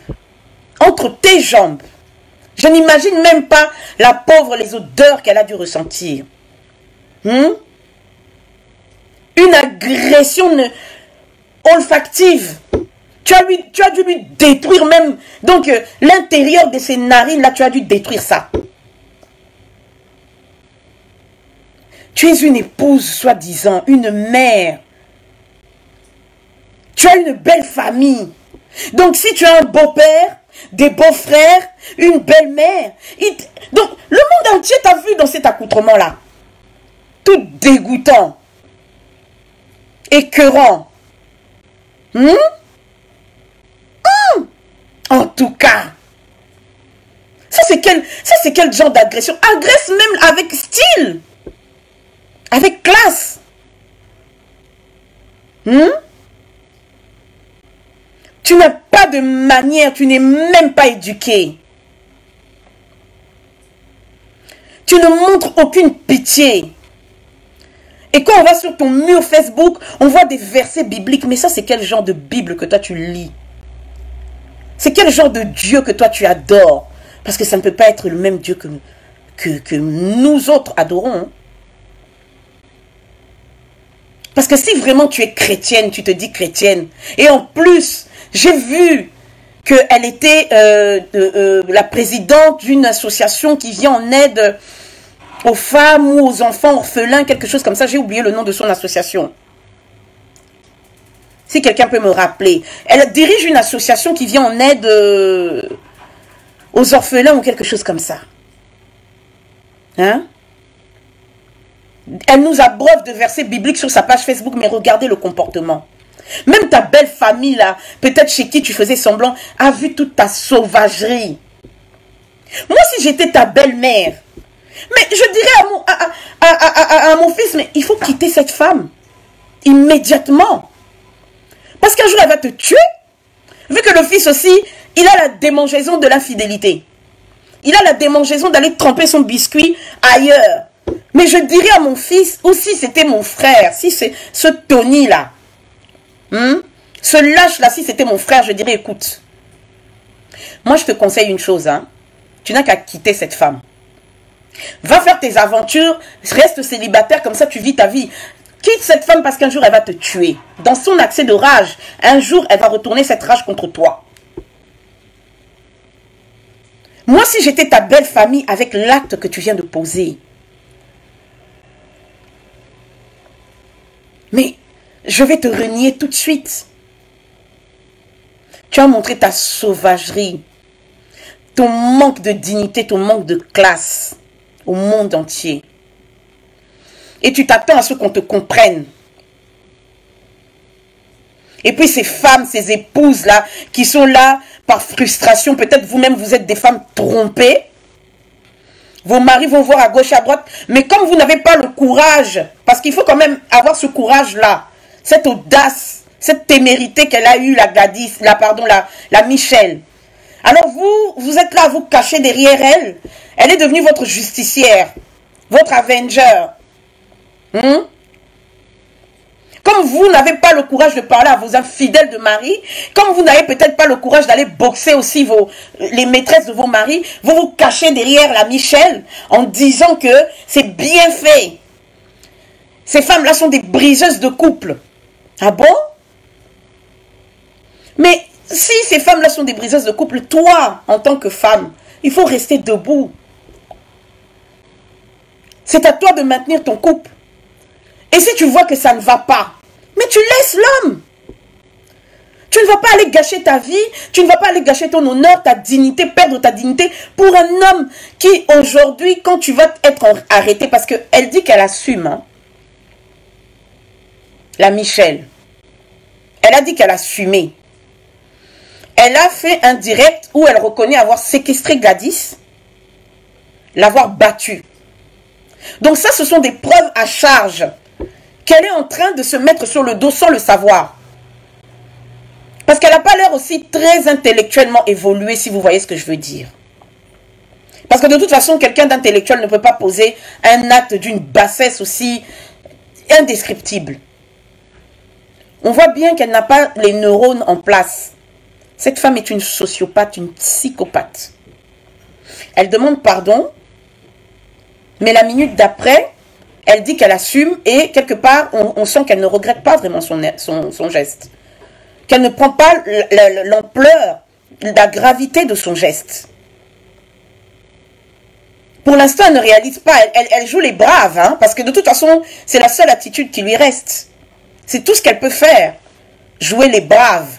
Entre tes jambes. Je n'imagine même pas la pauvre, les odeurs qu'elle a dû ressentir. Une agression olfactive. Tu as dû lui détruire même. Donc, l'intérieur de ses narines, là, tu as dû détruire ça. Tu es une épouse, soi-disant, une mère. Tu as une belle famille. Donc, si tu as un beau-père, des beaux-frères, une belle-mère. Donc, le monde entier t'a vu dans cet accoutrement-là. Tout dégoûtant. Écœurant. En tout cas, ça c'est quel genre d'agression? Agresse même avec style, avec classe. Tu n'as pas de manière, tu n'es même pas éduqué. Tu ne montres aucune pitié. Et quand on va sur ton mur Facebook, on voit des versets bibliques. Mais ça, c'est quel genre de Bible que toi tu lis? C'est quel genre de Dieu que toi tu adores? Parce que ça ne peut pas être le même Dieu que nous autres adorons. Parce que si vraiment tu es chrétienne, tu te dis chrétienne. Et en plus, j'ai vu qu'elle était la présidente d'une association qui vient en aide aux femmes ou aux enfants orphelins, quelque chose comme ça. J'ai oublié le nom de son association. Si quelqu'un peut me rappeler. Elle dirige une association qui vient en aide aux orphelins ou quelque chose comme ça. Hein? Elle nous abreuve de versets bibliques sur sa page Facebook, mais regardez le comportement. Même ta belle famille là, peut-être chez qui tu faisais semblant, a vu toute ta sauvagerie. Moi, si j'étais ta belle-mère, mais je dirais à mon fils, mais il faut quitter cette femme. Immédiatement. Parce qu'un jour, elle va te tuer. Vu que le fils aussi, il a la démangeaison de l'infidélité. Il a la démangeaison d'aller tremper son biscuit ailleurs. Mais je dirais à mon fils, ou si c'était mon frère, si c'est ce Tony-là, ce lâche-là, si c'était mon frère, je dirais, écoute, moi je te conseille une chose, tu n'as qu'à quitter cette femme. Va faire tes aventures, reste célibataire, comme ça tu vis ta vie. Quitte cette femme parce qu'un jour elle va te tuer. Dans son accès de rage, un jour elle va retourner cette rage contre toi. Moi, si j'étais ta belle famille avec l'acte que tu viens de poser, mais je vais te renier tout de suite. Tu as montré ta sauvagerie, ton manque de dignité, ton manque de classe au monde entier. Et tu t'attends à ce qu'on te comprenne. Et puis ces femmes, ces épouses-là, qui sont là par frustration, peut-être vous-même vous êtes des femmes trompées. Vos maris vont voir à gauche, à droite. Mais comme vous n'avez pas le courage, parce qu'il faut quand même avoir ce courage-là, cette audace, cette témérité qu'elle a eue, la Gladys, la Michelle. Alors vous êtes là à vous cacher derrière elle. Elle est devenue votre justicière, votre avenger. Comme vous n'avez pas le courage de parler à vos infidèles de mari, comme vous n'avez peut-être pas le courage d'aller boxer aussi les maîtresses de vos maris, vous vous cachez derrière la Michelle en disant que c'est bien fait. Ces femmes-là sont des briseuses de couple. Ah bon? Mais si ces femmes-là sont des briseuses de couple, toi, en tant que femme, il faut rester debout. C'est à toi de maintenir ton couple. Et si tu vois que ça ne va pas, mais tu laisses l'homme. Tu ne vas pas aller gâcher ta vie, tu ne vas pas aller gâcher ton honneur, ta dignité, perdre ta dignité pour un homme qui aujourd'hui, quand tu vas être arrêté, parce qu'elle dit qu'elle assume, hein, la Michelle, elle a dit qu'elle a assumé. Elle a fait un direct où elle reconnaît avoir séquestré Gladys, l'avoir battue. Donc ça, ce sont des preuves à charge qu'elle est en train de se mettre sur le dos sans le savoir. Parce qu'elle n'a pas l'air aussi très intellectuellement évoluée, si vous voyez ce que je veux dire. Parce que de toute façon, quelqu'un d'intellectuel ne peut pas poser un acte d'une bassesse aussi indescriptible. On voit bien qu'elle n'a pas les neurones en place. Cette femme est une sociopathe, une psychopathe. Elle demande pardon, mais la minute d'après, elle dit qu'elle assume et quelque part, on sent qu'elle ne regrette pas vraiment son geste. Qu'elle ne prend pas l'ampleur, la gravité de son geste. Pour l'instant, elle ne réalise pas. Elle joue les braves, hein, parce que de toute façon, c'est la seule attitude qui lui reste. C'est tout ce qu'elle peut faire. Jouer les braves.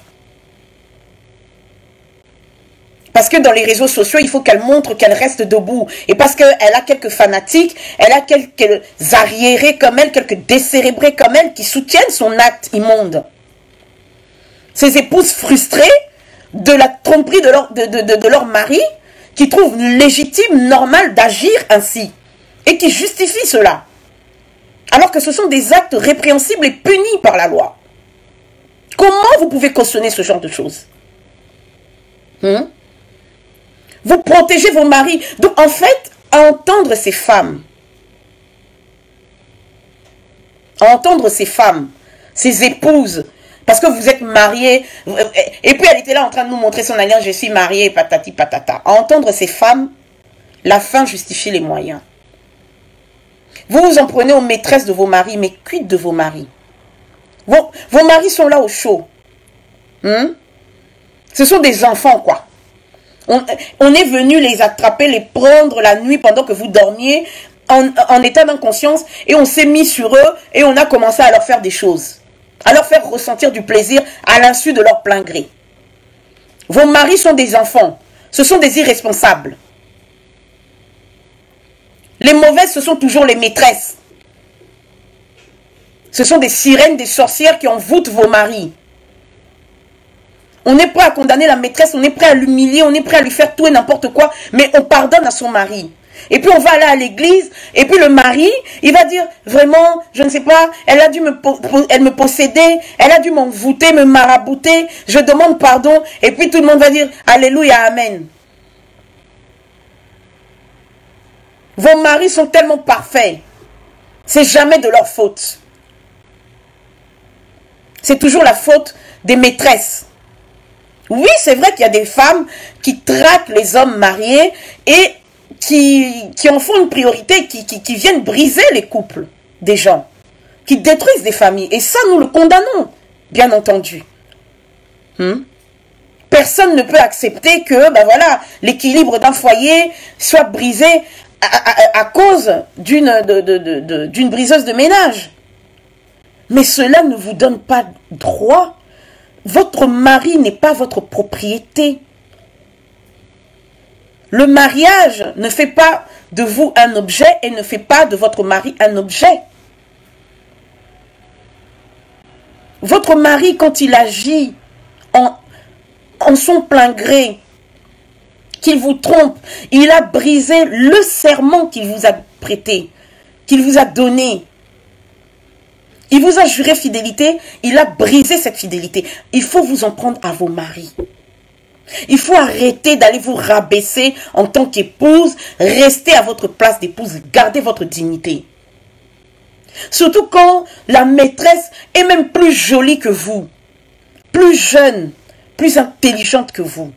Parce que dans les réseaux sociaux, il faut qu'elle montre qu'elle reste debout. Et parce qu'elle a quelques fanatiques, elle a quelques arriérés comme elle, quelques décérébrés comme elle qui soutiennent son acte immonde. Ces épouses frustrées de la tromperie de leur mari, qui trouvent légitime, normal d'agir ainsi. Et qui justifient cela. Alors que ce sont des actes répréhensibles et punis par la loi. Comment vous pouvez cautionner ce genre de choses? Vous protégez vos maris. Donc, en fait, à entendre ces femmes, ces épouses, parce que vous êtes mariés, et puis elle était là en train de nous montrer son alliance, je suis mariée, patati patata. À entendre ces femmes, la fin justifie les moyens. Vous vous en prenez aux maîtresses de vos maris, mais quid de vos maris? Vos maris sont là au chaud. Ce sont des enfants, quoi. On est venu les attraper, les prendre la nuit pendant que vous dormiez en état d'inconscience et on s'est mis sur eux et on a commencé à leur faire des choses. À leur faire ressentir du plaisir à l'insu de leur plein gré. Vos maris sont des enfants. Ce sont des irresponsables. Les mauvaises, ce sont toujours les maîtresses. Ce sont des sirènes, des sorcières qui envoûtent vos maris. On est prêt à condamner la maîtresse, on est prêt à l'humilier, on est prêt à lui faire tout et n'importe quoi, mais on pardonne à son mari. Et puis on va aller à l'église, et puis le mari, il va dire, vraiment, je ne sais pas, elle me possédait, elle a dû m'envoûter, me marabouter, je demande pardon, et puis tout le monde va dire, alléluia, amen. Vos maris sont tellement parfaits, c'est jamais de leur faute. C'est toujours la faute des maîtresses. Oui, c'est vrai qu'il y a des femmes qui traquent les hommes mariés et qui en font une priorité, qui viennent briser les couples des gens, qui détruisent des familles. Et ça, nous le condamnons, bien entendu. Personne ne peut accepter que voilà, l'équilibre d'un foyer soit brisé à cause d'une briseuse de ménage. Mais cela ne vous donne pas droit. Votre mari n'est pas votre propriété. Le mariage ne fait pas de vous un objet et ne fait pas de votre mari un objet. Votre mari, quand il agit en son plein gré, qu'il vous trompe. Il a brisé le serment qu'il vous a prêté, qu'il vous a donné. Il vous a juré fidélité, il a brisé cette fidélité. Il faut vous en prendre à vos maris. Il faut arrêter d'aller vous rabaisser en tant qu'épouse. Restez à votre place d'épouse. Gardez votre dignité. Surtout quand la maîtresse est même plus jolie que vous, plus jeune, plus intelligente que vous.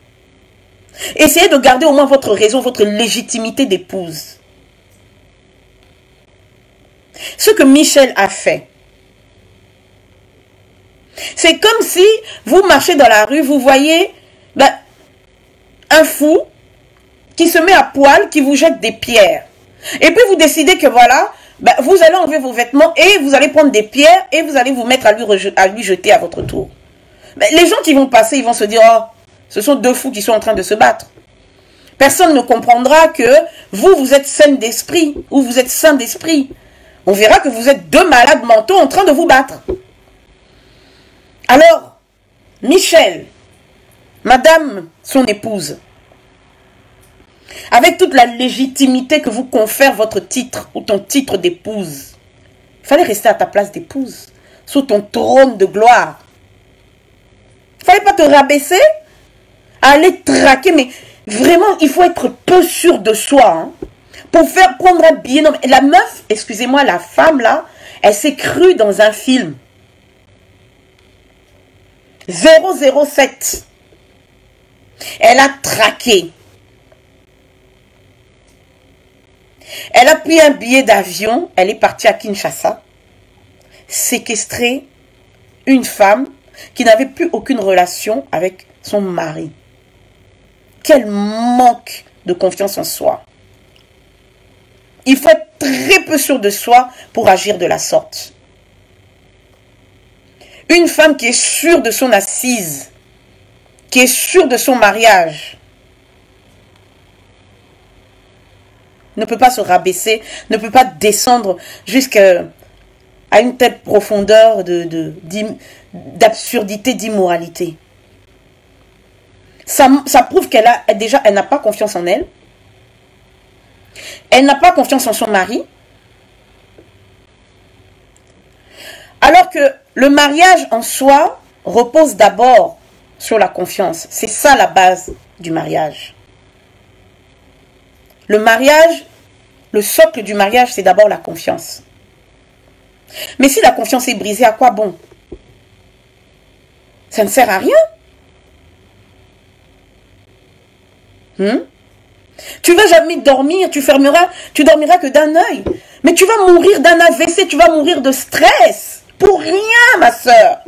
Essayez de garder au moins votre raison, votre légitimité d'épouse. Ce que Michel a fait, c'est comme si vous marchez dans la rue, vous voyez un fou qui se met à poil, qui vous jette des pierres. Et puis vous décidez que voilà, vous allez enlever vos vêtements et vous allez prendre des pierres et vous allez vous mettre à lui jeter à votre tour. Les gens qui vont passer, ils vont se dire, oh, ce sont deux fous qui sont en train de se battre. Personne ne comprendra que vous êtes saine d'esprit ou vous êtes sain d'esprit. On verra que vous êtes deux malades mentaux en train de vous battre. Alors, Michel, madame, son épouse, avec toute la légitimité que vous confère votre titre ou ton titre d'épouse, il fallait rester à ta place d'épouse, sous ton trône de gloire. Il ne fallait pas te rabaisser, aller traquer, mais vraiment, il faut être peu sûr de soi, hein, pour faire prendre un billet. Non, la meuf, excusez-moi, la femme là, elle s'est crue dans un film. 007. Elle a traqué. Elle a pris un billet d'avion. Elle est partie à Kinshasa. Séquestrer une femme qui n'avait plus aucune relation avec son mari. Quel manque de confiance en soi. Il faut être très peu sûr de soi pour agir de la sorte. Une femme qui est sûre de son assise, qui est sûre de son mariage, ne peut pas se rabaisser, ne peut pas descendre jusqu'à une telle profondeur d'absurdité, d'immoralité. Ça prouve qu'elle n'a pas confiance en elle. Elle n'a pas confiance en son mari. Alors que le mariage en soi repose d'abord sur la confiance. C'est ça la base du mariage. Le mariage, le socle du mariage, c'est d'abord la confiance. Mais si la confiance est brisée, à quoi bon? Ça ne sert à rien. Tu vas jamais dormir, tu dormiras que d'un œil. Mais tu vas mourir d'un AVC, tu vas mourir de stress. Pour rien, ma soeur.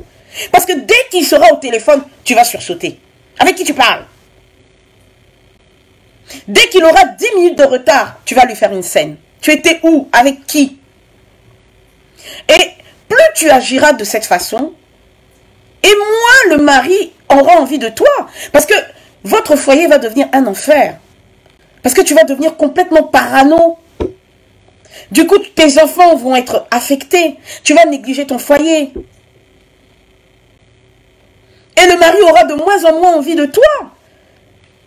Parce que dès qu'il sera au téléphone, tu vas sursauter. Avec qui tu parles? Dès qu'il aura 10 minutes de retard, tu vas lui faire une scène. Tu étais où? Avec qui? Et plus tu agiras de cette façon, et moins le mari aura envie de toi. Parce que votre foyer va devenir un enfer. Parce que tu vas devenir complètement parano. Du coup, tes enfants vont être affectés. Tu vas négliger ton foyer. Et le mari aura de moins en moins envie de toi.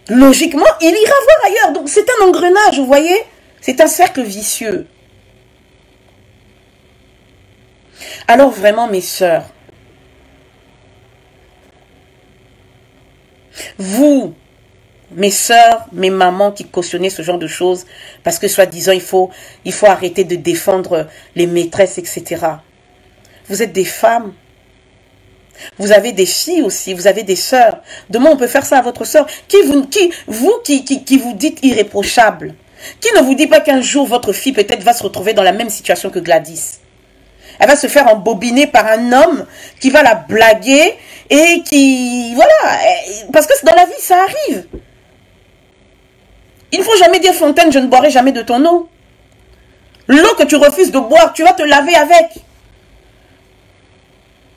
Logiquement, il ira voir ailleurs. Donc, c'est un engrenage, vous voyez? C'est un cercle vicieux. Alors, vraiment, mes sœurs, vous, mes sœurs, mes mamans qui cautionnaient ce genre de choses, parce que soi-disant, il faut arrêter de défendre les maîtresses, etc. Vous êtes des femmes. Vous avez des filles aussi, vous avez des sœurs. Demain, on peut faire ça à votre sœur. Qui vous dites irréprochable. Qui ne vous dit pas qu'un jour, votre fille peut-être va se retrouver dans la même situation que Gladys. Elle va se faire embobiner par un homme qui va la blaguer et qui... Voilà. Parce que dans la vie, ça arrive. Il ne faut jamais dire Fontaine, je ne boirai jamais de ton eau. L'eau que tu refuses de boire, tu vas te laver avec.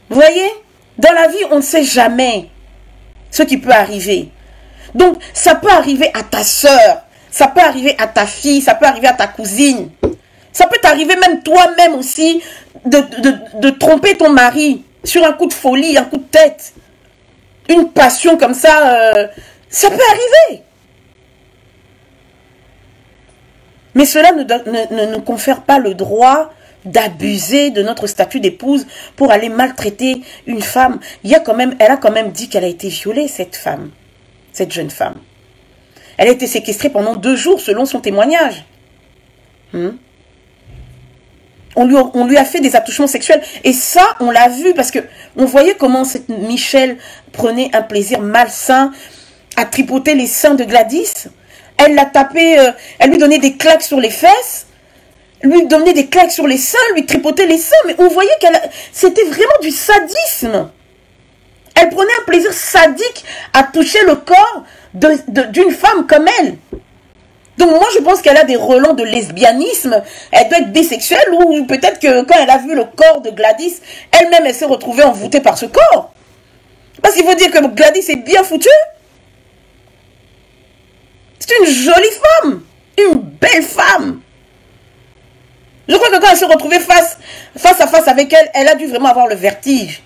Vous voyez? Dans la vie, on ne sait jamais ce qui peut arriver. Donc, ça peut arriver à ta sœur, ça peut arriver à ta fille, ça peut arriver à ta cousine. Ça peut t'arriver même toi-même aussi de tromper ton mari sur un coup de folie, un coup de tête. Une passion comme ça, ça peut arriver. Mais cela ne nous confère pas le droit d'abuser de notre statut d'épouse pour aller maltraiter une femme. Elle a quand même dit qu'elle a été violée, cette femme, cette jeune femme. Elle a été séquestrée pendant 2 jours selon son témoignage. On lui a fait des attouchements sexuels. Et ça, on l'a vu parce que on voyait comment cette Michelle prenait un plaisir malsain à tripoter les seins de Gladys. Elle l'a tapé, elle lui donnait des claques sur les fesses, lui donnait des claques sur les seins, lui tripotait les seins. Mais on voyait c'était vraiment du sadisme. Elle prenait un plaisir sadique à toucher le corps d'une femme comme elle. Donc moi je pense qu'elle a des relents de lesbianisme, elle doit être bisexuelle ou peut-être que quand elle a vu le corps de Gladys, elle-même elle s'est retrouvée envoûtée par ce corps. Parce qu'il faut dire que Gladys est bien foutue. C'est une jolie femme, une belle femme. Je crois que quand elle s'est retrouvée face à face avec elle, elle a dû vraiment avoir le vertige.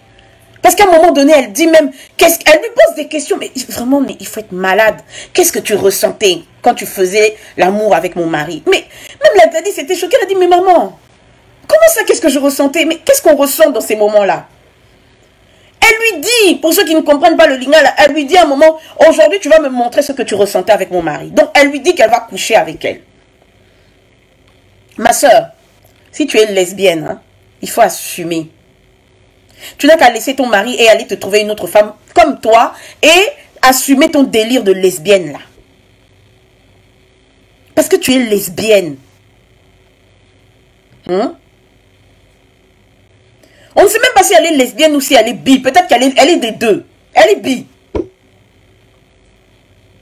Parce qu'à un moment donné, elle dit même, elle lui pose des questions, mais vraiment, mais il faut être malade. Qu'est-ce que tu ressentais quand tu faisais l'amour avec mon mari? Mais même la Gladys était choquée, elle a dit, mais maman, comment ça, qu'est-ce que je ressentais? Mais qu'est-ce qu'on ressent dans ces moments-là? Elle lui dit, pour ceux qui ne comprennent pas le lingala, elle lui dit à un moment, aujourd'hui tu vas me montrer ce que tu ressentais avec mon mari. Donc elle lui dit qu'elle va coucher avec elle. Ma soeur, si tu es lesbienne, hein, il faut assumer. Tu n'as qu'à laisser ton mari et aller te trouver une autre femme comme toi et assumer ton délire de lesbienne là. Parce que tu es lesbienne. On ne sait même pas si elle est lesbienne ou si elle est bi. Peut-être qu'elle est des deux. Elle est bi.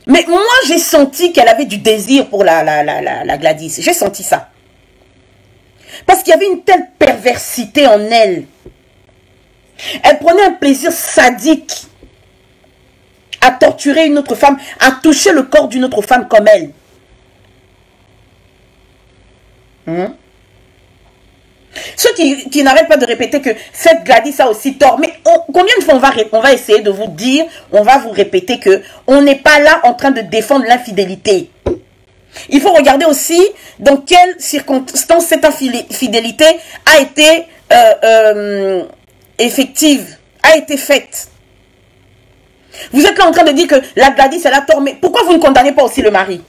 Mais moi, j'ai senti qu'elle avait du désir pour la Gladys. J'ai senti ça. Parce qu'il y avait une telle perversité en elle. Elle prenait un plaisir sadique à torturer une autre femme, à toucher le corps d'une autre femme comme elle. Ceux qui n'arrêtent pas de répéter que cette Gladys a aussi tort. Mais combien de fois on va essayer de vous dire, on va vous répéter que on n'est pas là en train de défendre l'infidélité. Il faut regarder aussi dans quelles circonstances cette infidélité a été effective, a été faite. Vous êtes là en train de dire que la Gladys, elle a tort, mais pourquoi vous ne condamnez pas aussi le mari?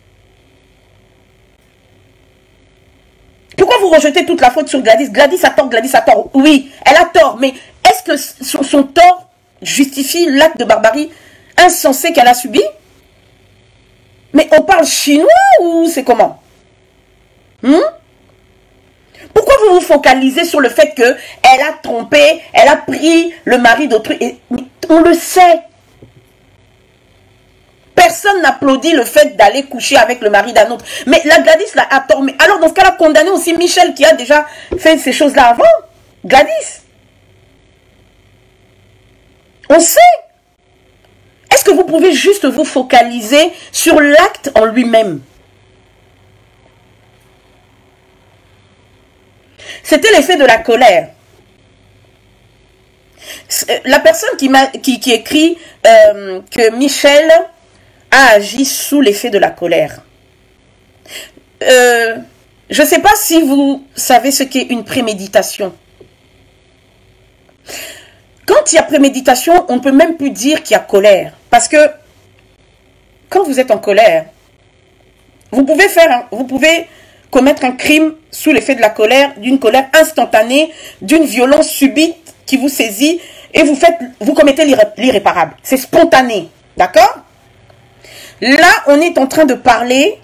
Pourquoi vous rejetez toute la faute sur Gladys? Gladys a tort, Gladys a tort. Oui, elle a tort, mais est-ce que son tort justifie l'acte de barbarie insensé qu'elle a subi? Mais on parle chinois ou c'est comment? Pourquoi vous vous focalisez sur le fait qu'elle a trompé, elle a pris le mari d'autrui? On le sait. Personne n'applaudit le fait d'aller coucher avec le mari d'un autre. Mais la Gladys là a tort. Mais alors dans ce cas-là, condamner aussi Michel qui a déjà fait ces choses-là avant. Gladys. On sait. Est-ce que vous pouvez juste vous focaliser sur l'acte en lui-même? C'était l'effet de la colère. La personne qui écrit que Michel a agi sous l'effet de la colère. Je ne sais pas si vous savez ce qu'est une préméditation. Quand il y a préméditation, on ne peut même plus dire qu'il y a colère. Parce que quand vous êtes en colère, vous pouvez commettre un crime sous l'effet de la colère, d'une colère instantanée, d'une violence subite qui vous saisit et vous commettez l'irréparable. C'est spontané. D'accord? Là, on est en train de parler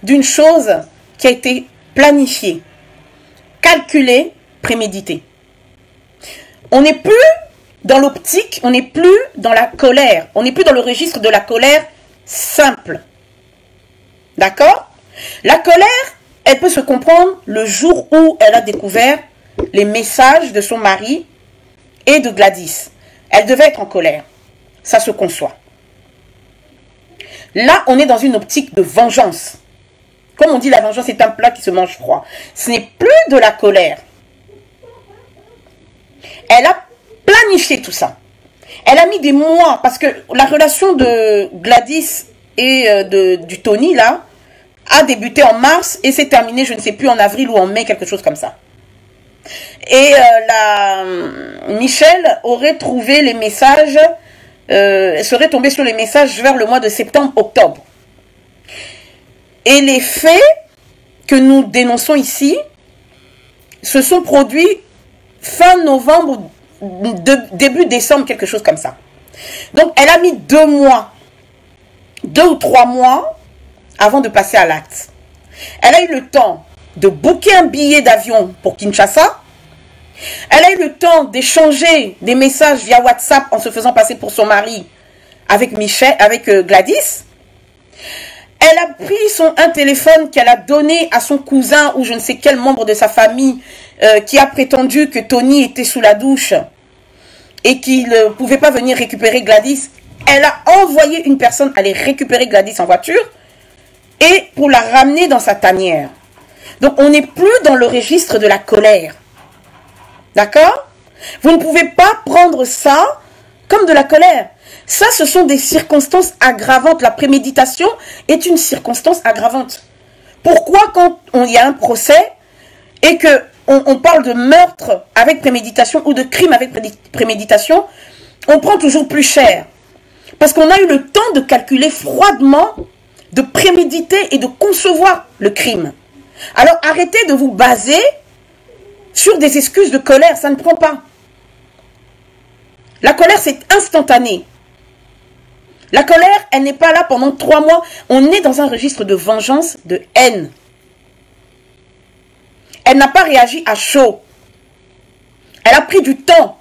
d'une chose qui a été planifiée, calculée, préméditée. On n'est plus dans l'optique, on n'est plus dans la colère, on n'est plus dans le registre de la colère simple. D'accord? La colère, elle peut se comprendre le jour où elle a découvert les messages de son mari et de Gladys. Elle devait être en colère. Ça se conçoit. Là, on est dans une optique de vengeance. Comme on dit, la vengeance est un plat qui se mange froid. Ce n'est plus de la colère. Elle a planifié tout ça. Elle a mis des mois, parce que la relation de Gladys et du Tony, là, a débuté en mars et s'est terminé, je ne sais plus, en avril ou en mai, quelque chose comme ça. Et Michel aurait trouvé les messages, serait tombé sur les messages vers le mois de septembre-octobre. Et les faits que nous dénonçons ici se sont produits fin novembre, début décembre, quelque chose comme ça. Donc, elle a mis 2 mois, 2 ou 3 mois avant de passer à l'acte. Elle a eu le temps de booker un billet d'avion pour Kinshasa. Elle a eu le temps d'échanger des messages via WhatsApp en se faisant passer pour son mari avec Michel, avec Gladys. Elle a pris un téléphone qu'elle a donné à son cousin ou je ne sais quel membre de sa famille qui a prétendu que Tony était sous la douche et qu'il ne pouvait pas venir récupérer Gladys. Elle a envoyé une personne aller récupérer Gladys en voiture et pour la ramener dans sa tanière. Donc on n'est plus dans le registre de la colère. D'accord? Vous ne pouvez pas prendre ça comme de la colère. Ça, ce sont des circonstances aggravantes. La préméditation est une circonstance aggravante. Pourquoi quand il y a un procès et qu'on parle de meurtre avec préméditation ou de crime avec préméditation, on prend toujours plus cher? Parce qu'on a eu le temps de calculer froidement, de préméditer et de concevoir le crime. Alors arrêtez de vous baser sur des excuses de colère, ça ne prend pas. La colère, c'est instantané. La colère, elle n'est pas là pendant 3 mois. On est dans un registre de vengeance, de haine. Elle n'a pas réagi à chaud. Elle a pris du temps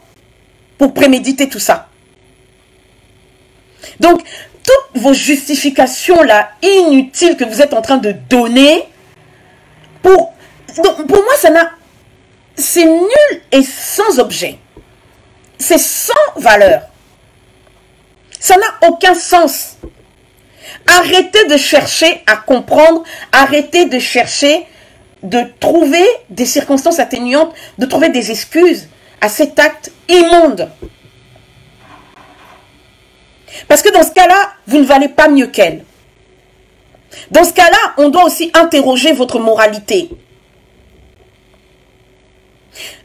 pour préméditer tout ça. Donc, toutes vos justifications là, inutiles que vous êtes en train de donner, pour moi, c'est nul et sans objet. C'est sans valeur. Ça n'a aucun sens. Arrêtez de chercher à comprendre, arrêtez de chercher de trouver des circonstances atténuantes, de trouver des excuses à cet acte immonde. Parce que dans ce cas-là, vous ne valez pas mieux qu'elle. Dans ce cas-là, on doit aussi interroger votre moralité.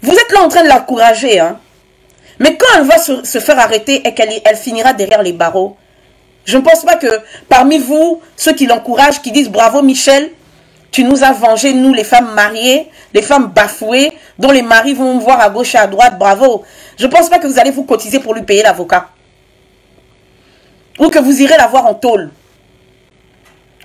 Vous êtes là en train de l'encourager, hein. Mais quand elle va se faire arrêter et qu'elle finira derrière les barreaux, je ne pense pas que parmi vous, ceux qui l'encouragent, qui disent « Bravo Michel, tu nous as vengé, nous les femmes mariées, les femmes bafouées, dont les maris vont voir à gauche et à droite, bravo ». Je ne pense pas que vous allez vous cotiser pour lui payer l'avocat. Ou que vous irez la voir en tôle.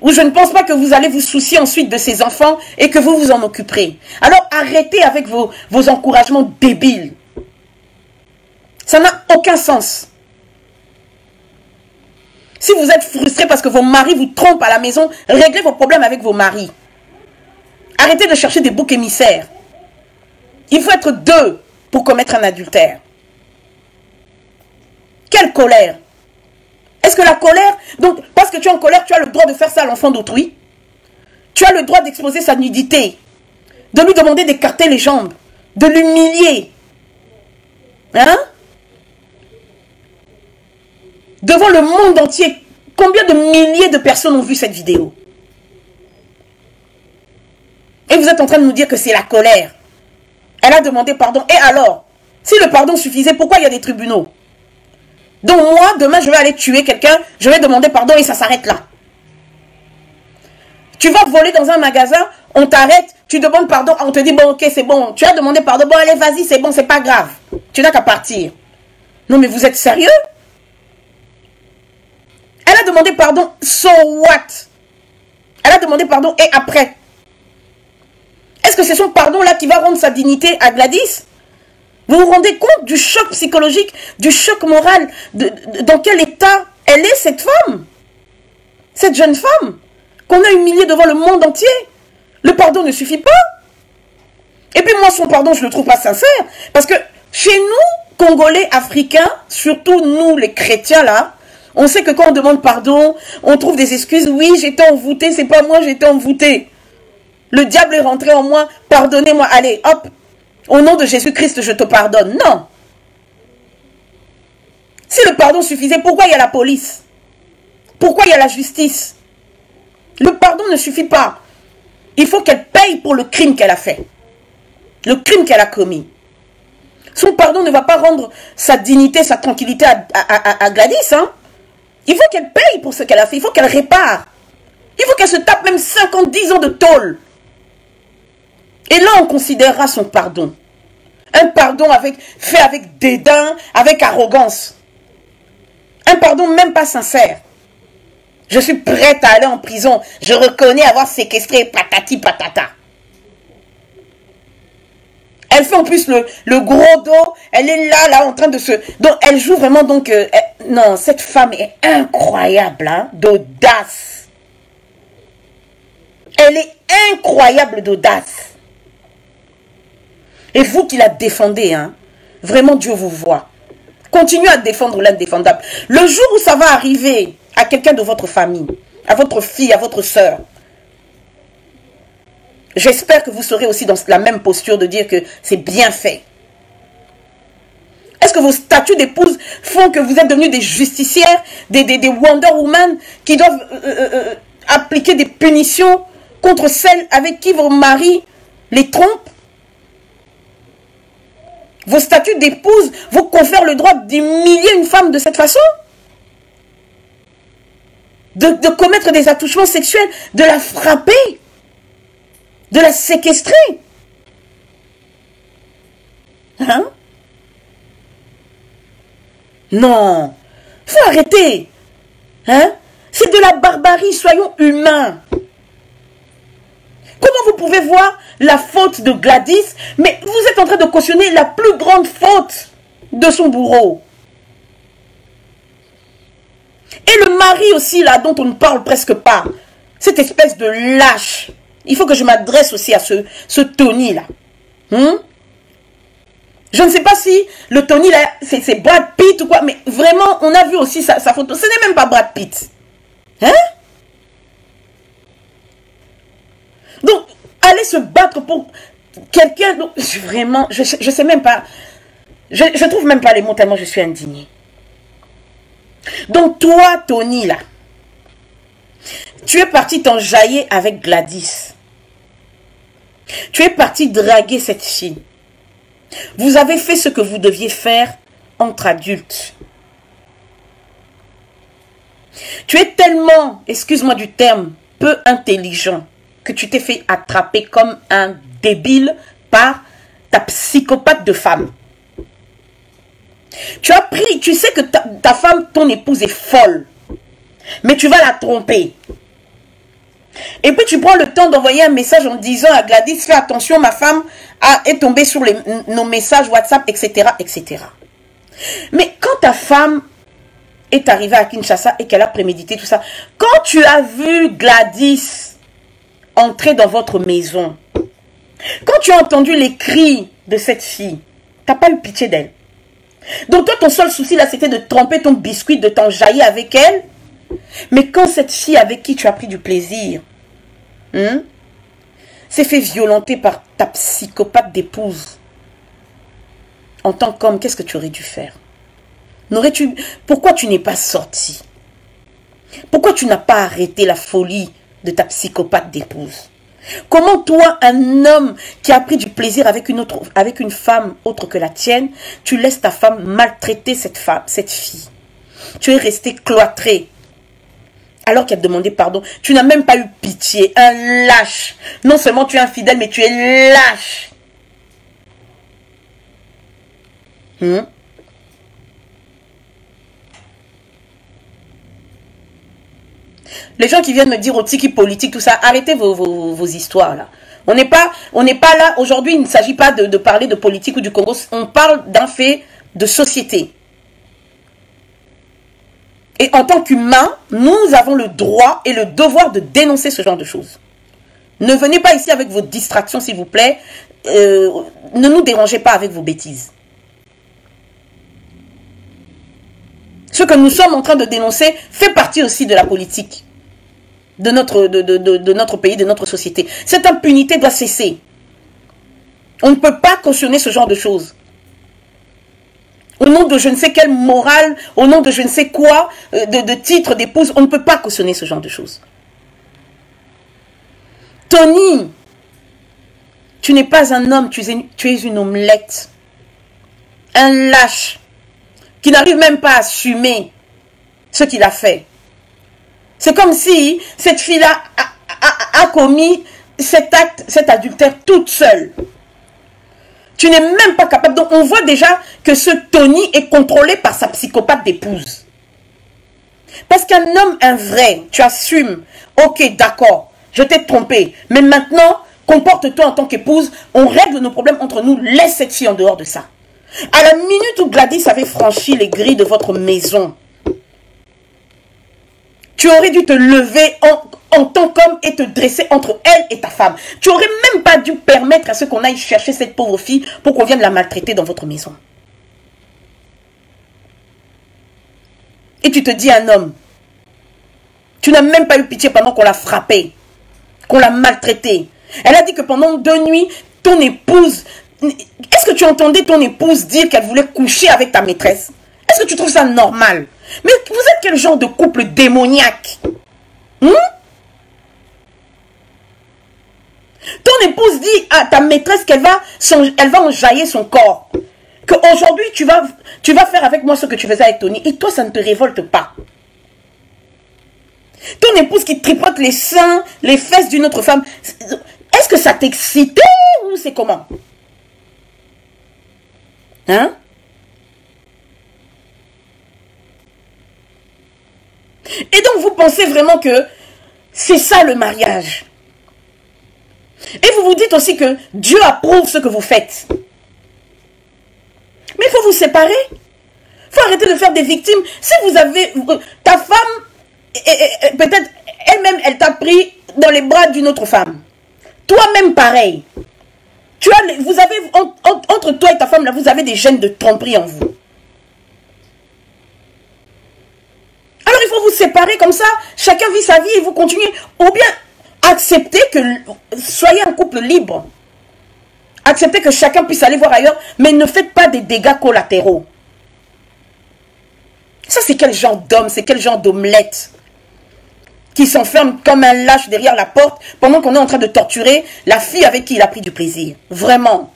Ou je ne pense pas que vous allez vous soucier ensuite de ses enfants et que vous vous en occuperez. Alors arrêtez avec vos encouragements débiles. Ça n'a aucun sens. Si vous êtes frustré parce que vos maris vous trompent à la maison, réglez vos problèmes avec vos maris. Arrêtez de chercher des boucs émissaires. Il faut être 2 pour commettre un adultère. Quelle colère! Est-ce que la colère, donc parce que tu es en colère, tu as le droit de faire ça à l'enfant d'autrui? Tu as le droit d'exposer sa nudité, de lui demander d'écarter les jambes, de l'humilier. Hein? Devant le monde entier, combien de milliers de personnes ont vu cette vidéo? Et vous êtes en train de nous dire que c'est la colère. Elle a demandé pardon. Et alors, si le pardon suffisait, pourquoi il y a des tribunaux? Donc moi, demain, je vais aller tuer quelqu'un, je vais demander pardon et ça s'arrête là. Tu vas voler dans un magasin, on t'arrête, tu demandes pardon, on te dit, bon, ok, c'est bon, tu as demandé pardon, bon, allez, vas-y, c'est bon, c'est pas grave. Tu n'as qu'à partir. Non, mais vous êtes sérieux? Elle a demandé pardon, so what? Elle a demandé pardon et après? Est-ce que c'est son pardon-là qui va rendre sa dignité à Gladys? Vous vous rendez compte du choc psychologique, du choc moral, dans quel état elle est, cette femme? Cette jeune femme qu'on a humiliée devant le monde entier. Le pardon ne suffit pas. Et puis moi, son pardon, je ne le trouve pas sincère. Parce que chez nous, Congolais, Africains, surtout nous, les chrétiens, là, on sait que quand on demande pardon, on trouve des excuses. Oui, j'étais envoûté, c'est pas moi, j'étais envoûté. Le diable est rentré en moi, pardonnez-moi, allez, hop. Au nom de Jésus-Christ, je te pardonne. Non. Si le pardon suffisait, pourquoi il y a la police? Pourquoi il y a la justice? Le pardon ne suffit pas. Il faut qu'elle paye pour le crime qu'elle a fait. Le crime qu'elle a commis. Son pardon ne va pas rendre sa dignité, sa tranquillité à Gladys. Hein. Il faut qu'elle paye pour ce qu'elle a fait. Il faut qu'elle répare. Il faut qu'elle se tape même 50-10 ans de tôle. Et là, on considérera son pardon. Un pardon fait avec dédain, avec arrogance. Un pardon même pas sincère. Je suis prête à aller en prison. Je reconnais avoir séquestré patati patata. Elle fait en plus le gros dos. Elle est là, en train de se... Donc, elle joue vraiment, donc... non, cette femme est incroyable, hein, d'audace. Elle est incroyable d'audace. Et vous qui la défendez, hein, vraiment Dieu vous voit. Continuez à défendre l'indéfendable. Le jour où ça va arriver à quelqu'un de votre famille, à votre fille, à votre soeur, j'espère que vous serez aussi dans la même posture de dire que c'est bien fait. Est-ce que vos statuts d'épouse font que vous êtes devenus des justicières, des Wonder Woman qui doivent appliquer des punitions contre celles avec qui vos maris les trompent? Vos statuts d'épouse vous confèrent le droit d'humilier une femme de cette façon? De commettre des attouchements sexuels, de la frapper, de la séquestrer? Hein? Non, faut arrêter. Hein? C'est de la barbarie, soyons humains. Comment vous pouvez voir la faute de Gladys, mais vous êtes en train de cautionner la plus grande faute de son bourreau? Et le mari aussi, là, dont on ne parle presque pas. Cette espèce de lâche. Il faut que je m'adresse aussi à ce Tony, là. Je ne sais pas si le Tony, là, c'est Brad Pitt ou quoi, mais vraiment, on a vu aussi sa photo. Ce n'est même pas Brad Pitt. Hein? Donc, aller se battre pour quelqu'un... Vraiment, je sais même pas... Je trouve même pas les mots tellement je suis indignée. Donc, toi, Tony, là, tu es parti t'enjailler avec Gladys. Tu es parti draguer cette fille. Vous avez fait ce que vous deviez faire entre adultes. Tu es tellement, excuse-moi du terme, peu intelligent que tu t'es fait attraper comme un débile par ta psychopathe de femme. Tu as pris, tu sais que ta femme, ton épouse est folle, mais tu vas la tromper. Et puis tu prends le temps d'envoyer un message en disant à Gladys, fais attention, ma femme est tombée sur nos messages WhatsApp, etc., etc. Mais quand ta femme est arrivée à Kinshasa et qu'elle a prémédité tout ça, quand tu as vu Gladys entrer dans votre maison, quand tu as entendu les cris de cette fille, tu n'as pas eu pitié d'elle. Donc toi, ton seul souci là, c'était de tremper ton biscuit, de t'enjailler avec elle. Mais quand cette fille avec qui tu as pris du plaisir s'est fait violenter par ta psychopathe d'épouse, en tant qu'homme, qu'est-ce que tu aurais dû faire? Pourquoi tu n'es pas sorti? Pourquoi tu n'as pas arrêté la folie de ta psychopathe d'épouse? Comment toi, un homme qui a pris du plaisir avec une femme autre que la tienne, tu laisses ta femme maltraiter cette fille? Tu es resté cloîtré alors qu'elle demandait pardon. Tu n'as même pas eu pitié. Un lâche. Non seulement tu es infidèle, mais tu es lâche. Les gens qui viennent me dire au tiki politique, tout ça, arrêtez vos histoires là. On n'est pas là, aujourd'hui il ne s'agit pas de parler de politique ou du Congo, on parle d'un fait de société. Et en tant qu'humains, nous avons le droit et le devoir de dénoncer ce genre de choses. Ne venez pas ici avec vos distractions s'il vous plaît, ne nous dérangez pas avec vos bêtises. Ce que nous sommes en train de dénoncer fait partie aussi de la politique. De notre pays, de notre société. Cette impunité doit cesser. On ne peut pas cautionner ce genre de choses. Au nom de je ne sais quelle morale, au nom de je ne sais quoi, de titre d'épouse, on ne peut pas cautionner ce genre de choses. Tony, tu n'es pas un homme, tu es une omelette. Un lâche qui n'arrive même pas à assumer ce qu'il a fait. C'est comme si cette fille-là a commis cet acte, cet adultère toute seule. Tu n'es même pas capable. Donc on voit déjà que ce Tony est contrôlé par sa psychopathe d'épouse. Parce qu'un homme, un vrai, tu assumes. Ok, d'accord, je t'ai trompé. Mais maintenant, comporte-toi en tant qu'épouse. On règle nos problèmes entre nous. Laisse cette fille en dehors de ça. À la minute où Gladys avait franchi les grilles de votre maison, tu aurais dû te lever en tant qu'homme et te dresser entre elle et ta femme. Tu n'aurais même pas dû permettre à ce qu'on aille chercher cette pauvre fille pour qu'on vienne la maltraiter dans votre maison. Et tu te dis un homme, tu n'as même pas eu pitié pendant qu'on l'a frappée, qu'on l'a maltraitée. Elle a dit que pendant 2 nuits, ton épouse... Est-ce que tu entendais ton épouse dire qu'elle voulait coucher avec ta maîtresse? Est-ce que tu trouves ça normal? Mais vous êtes quel genre de couple démoniaque? Ton épouse dit à ta maîtresse qu'elle va enjailler son corps. Qu'aujourd'hui, tu vas faire avec moi ce que tu faisais avec Tony. Et toi, ça ne te révolte pas. Ton épouse qui tripote les seins, les fesses d'une autre femme. Est-ce que ça t'excitait ou c'est comment? Hein? Et donc vous pensez vraiment que c'est ça le mariage. Et vous vous dites aussi que Dieu approuve ce que vous faites. Mais il faut vous séparer. Il faut arrêter de faire des victimes. Si vous avez... Ta femme, peut-être elle-même, elle t'a pris dans les bras d'une autre femme. Toi-même pareil. Vous avez, entre toi et ta femme, là, vous avez des gènes de tromperie en vous. Alors il faut vous séparer comme ça, chacun vit sa vie et vous continuez. Ou bien acceptez que, soyez un couple libre. Acceptez que chacun puisse aller voir ailleurs, mais ne faites pas des dégâts collatéraux. Ça c'est quel genre d'homme, c'est quel genre d'omelette qui s'enferme comme un lâche derrière la porte pendant qu'on est en train de torturer la fille avec qui il a pris du plaisir. Vraiment.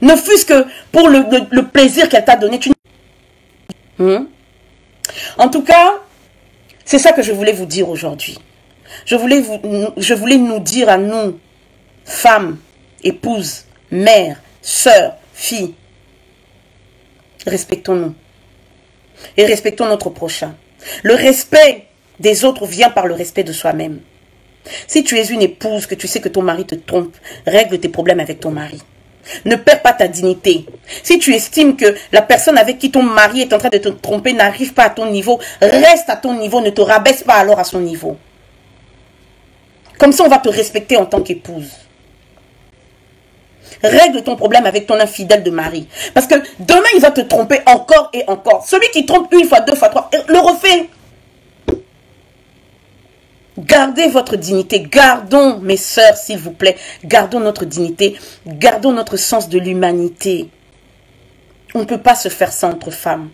Ne fût-ce que pour le plaisir qu'elle t'a donné. En tout cas, c'est ça que je voulais vous dire aujourd'hui. Je voulais nous dire à nous, femmes, épouses, mères, sœurs, filles, respectons-nous. Et respectons notre prochain. Le respect des autres vient par le respect de soi-même. Si tu es une épouse, que tu sais que ton mari te trompe, règle tes problèmes avec ton mari. Ne perds pas ta dignité. Si tu estimes que la personne avec qui ton mari est en train de te tromper n'arrive pas à ton niveau, reste à ton niveau, ne te rabaisse pas alors à son niveau. Comme ça, on va te respecter en tant qu'épouse. Règle ton problème avec ton infidèle de mari. Parce que demain, il va te tromper encore et encore. Celui qui trompe 1 fois, 2 fois, 3, le refait. Gardez votre dignité. Gardons, mes sœurs, s'il vous plaît. Gardons notre dignité. Gardons notre sens de l'humanité. On ne peut pas se faire ça entre femmes.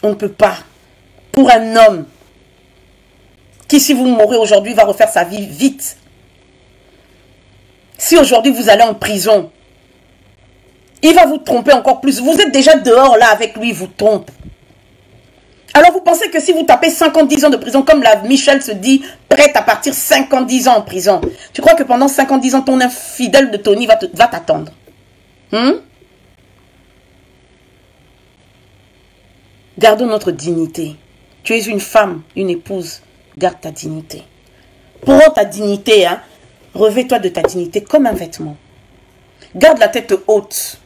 On ne peut pas. Pour un homme qui, si vous mourrez aujourd'hui, va refaire sa vie vite. Si aujourd'hui vous allez en prison, il va vous tromper encore plus. Vous êtes déjà dehors là avec lui, il vous trompe. Alors vous pensez que si vous tapez 50-10 ans de prison, comme la Michelle se dit, prête à partir 50-10 ans en prison, tu crois que pendant 50-10 ans, ton infidèle de Tony va t'attendre? Gardons notre dignité. Tu es une femme, une épouse, garde ta dignité. Prends ta dignité, hein. Revêt-toi de ta dignité comme un vêtement. Garde la tête haute.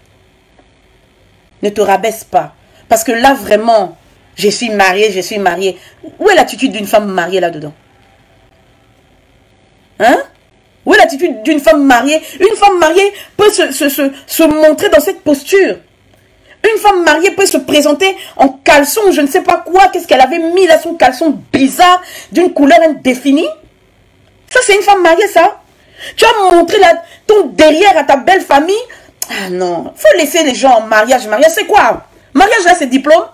Ne te rabaisse pas. Parce que là, vraiment, je suis mariée, je suis mariée. Où est l'attitude d'une femme mariée là-dedans? Hein? Où est l'attitude d'une femme mariée? Une femme mariée peut se montrer dans cette posture. Une femme mariée peut se présenter en caleçon, je ne sais pas quoi. Qu'est-ce qu'elle avait mis là, son caleçon bizarre, d'une couleur indéfinie? Ça, c'est une femme mariée, ça? Tu as montré ton derrière à ta belle famille? Ah non, il faut laisser les gens en mariage. Mariage, c'est quoi? Mariage, là, c'est diplôme.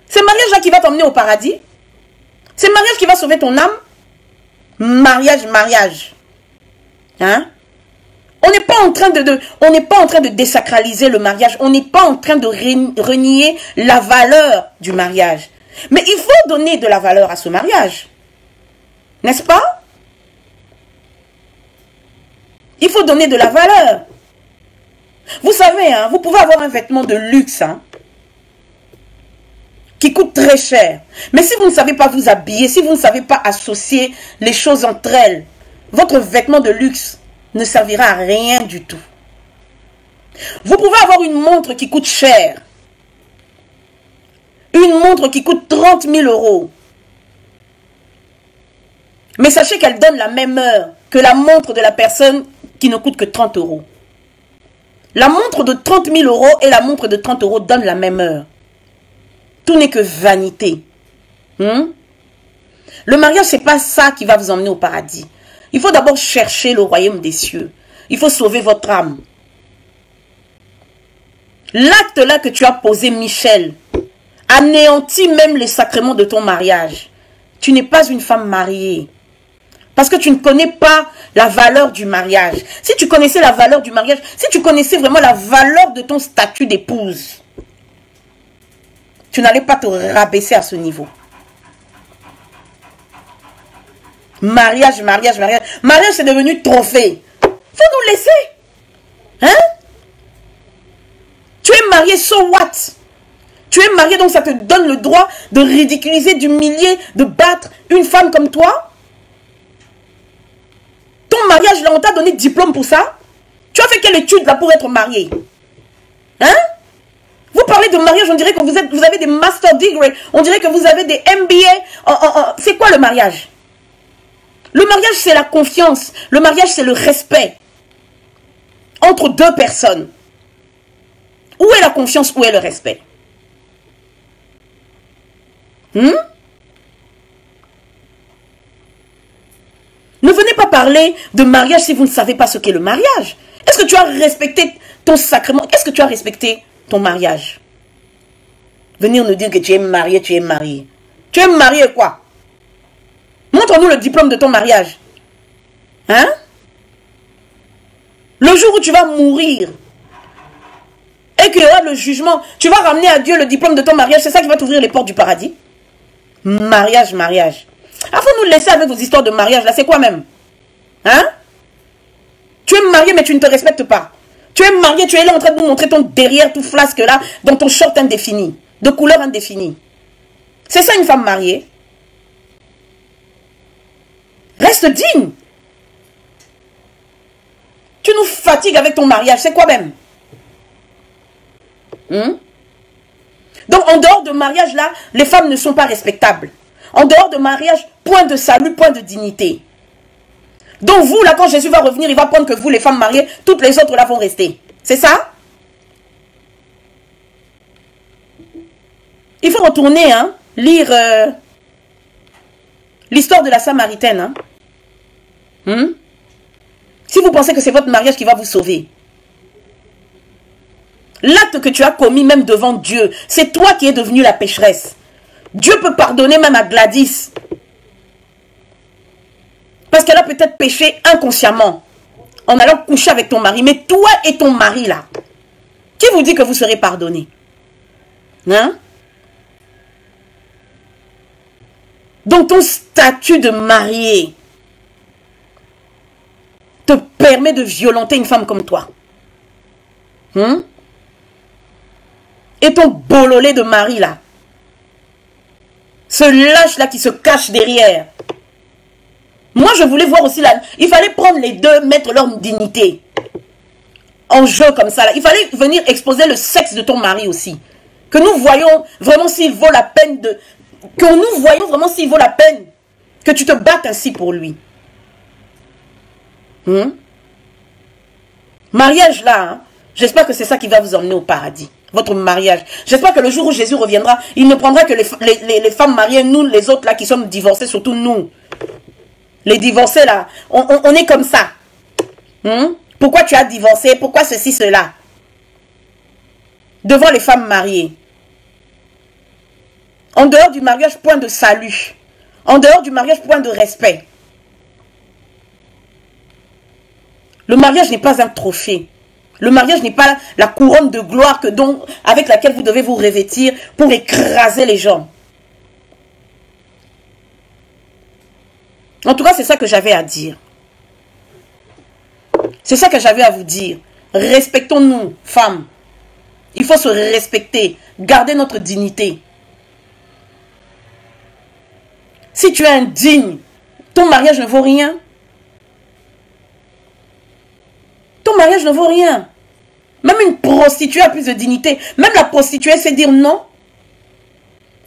C'est mariage, là, qui va t'emmener au paradis. C'est mariage qui va sauver ton âme. Mariage, mariage. Hein? On n'est pas en train on n'est pas en train de désacraliser le mariage. On n'est pas en train de renier la valeur du mariage. Mais il faut donner de la valeur à ce mariage. N'est-ce pas? Il faut donner de la valeur. Vous savez, hein, vous pouvez avoir un vêtement de luxe, hein, qui coûte très cher. Mais si vous ne savez pas vous habiller, si vous ne savez pas associer les choses entre elles, votre vêtement de luxe ne servira à rien du tout. Vous pouvez avoir une montre qui coûte cher. Une montre qui coûte 30 000 €. Mais sachez qu'elle donne la même heure que la montre de la personne qui ne coûte que 30 €. La montre de 30 000 € et la montre de 30 € donnent la même heure. Tout n'est que vanité. Le mariage, ce n'est pas ça qui va vous emmener au paradis. Il faut d'abord chercher le royaume des cieux. Il faut sauver votre âme. L'acte là que tu as posé, Michel, anéantit même les sacrements de ton mariage. Tu n'es pas une femme mariée. Parce que tu ne connais pas la valeur du mariage. Si tu connaissais la valeur du mariage, si tu connaissais vraiment la valeur de ton statut d'épouse, tu n'allais pas te rabaisser à ce niveau. Mariage, mariage, mariage. Mariage, c'est devenu trophée. Faut nous laisser. Hein? Tu es marié, so what? Tu es marié, donc ça te donne le droit de ridiculiser, d'humilier, de battre une femme comme toi? Ton mariage, là, on t'a donné diplôme pour ça? Tu as fait quelle étude, là, pour être marié? Hein? Vous parlez de mariage, on dirait que vous avez des master degree, on dirait que vous avez des MBA. C'est quoi le mariage? Le mariage, c'est la confiance. Le mariage, c'est le respect entre deux personnes. Où est la confiance? Où est le respect? Ne venez pas parler de mariage si vous ne savez pas ce qu'est le mariage. Est-ce que tu as respecté ton sacrement? Est-ce que tu as respecté ton mariage? Venir nous dire que tu es marié, tu es marié. Tu es marié quoi? Montre-nous le diplôme de ton mariage. Hein? Le jour où tu vas mourir et qu'il y aura le jugement, tu vas ramener à Dieu le diplôme de ton mariage. C'est ça qui va t'ouvrir les portes du paradis? Mariage, mariage. Il faut nous laisser avec vos histoires de mariage. Là, c'est quoi même? Hein? Tu es marié, mais tu ne te respectes pas. Tu es marié, tu es là en train de nous montrer ton derrière tout flasque là, dans ton short indéfini, de couleur indéfinie. C'est ça une femme mariée? Reste digne. Tu nous fatigues avec ton mariage, c'est quoi même? Donc en dehors de mariage là, les femmes ne sont pas respectables. En dehors de mariage, point de salut, point de dignité. Donc vous là, quand Jésus va revenir, il va prendre que vous les femmes mariées, toutes les autres là vont rester. C'est ça? Il faut retourner, hein, lire l'histoire de la Samaritaine. Si vous pensez que c'est votre mariage qui va vous sauver. L'acte que tu as commis même devant Dieu, c'est toi qui es devenue la pécheresse. Dieu peut pardonner même à Gladys. Parce qu'elle a peut-être péché inconsciemment en allant coucher avec ton mari. Mais toi et ton mari là, qui vous dit que vous serez pardonné? Hein? Donc ton statut de marié te permet de violenter une femme comme toi. Et ton bololé de mari là, ce lâche là qui se cache derrière. Moi je voulais voir aussi là, il fallait prendre les deux, mettre leur dignité en jeu comme ça là. Il fallait venir exposer le sexe de ton mari aussi. Que nous voyons vraiment s'il vaut la peine de... Que nous voyons vraiment s'il vaut la peine que tu te battes ainsi pour lui. Mariage là, hein, j'espère que c'est ça qui va vous emmener au paradis. Votre mariage. J'espère que le jour où Jésus reviendra, il ne prendra que les femmes mariées, nous les autres là qui sommes divorcés, surtout nous. Les divorcés là, on est comme ça. Pourquoi tu as divorcé? Pourquoi ceci, cela? Devant les femmes mariées. En dehors du mariage, point de salut. En dehors du mariage, point de respect. Le mariage n'est pas un trophée. Le mariage n'est pas la couronne de gloire avec laquelle vous devez vous revêtir pour écraser les gens. En tout cas, c'est ça que j'avais à dire. C'est ça que j'avais à vous dire. Respectons-nous, femmes. Il faut se respecter, garder notre dignité. Si tu es indigne, ton mariage ne vaut rien. Ton mariage ne vaut rien. Même une prostituée a plus de dignité. Même la prostituée sait dire non.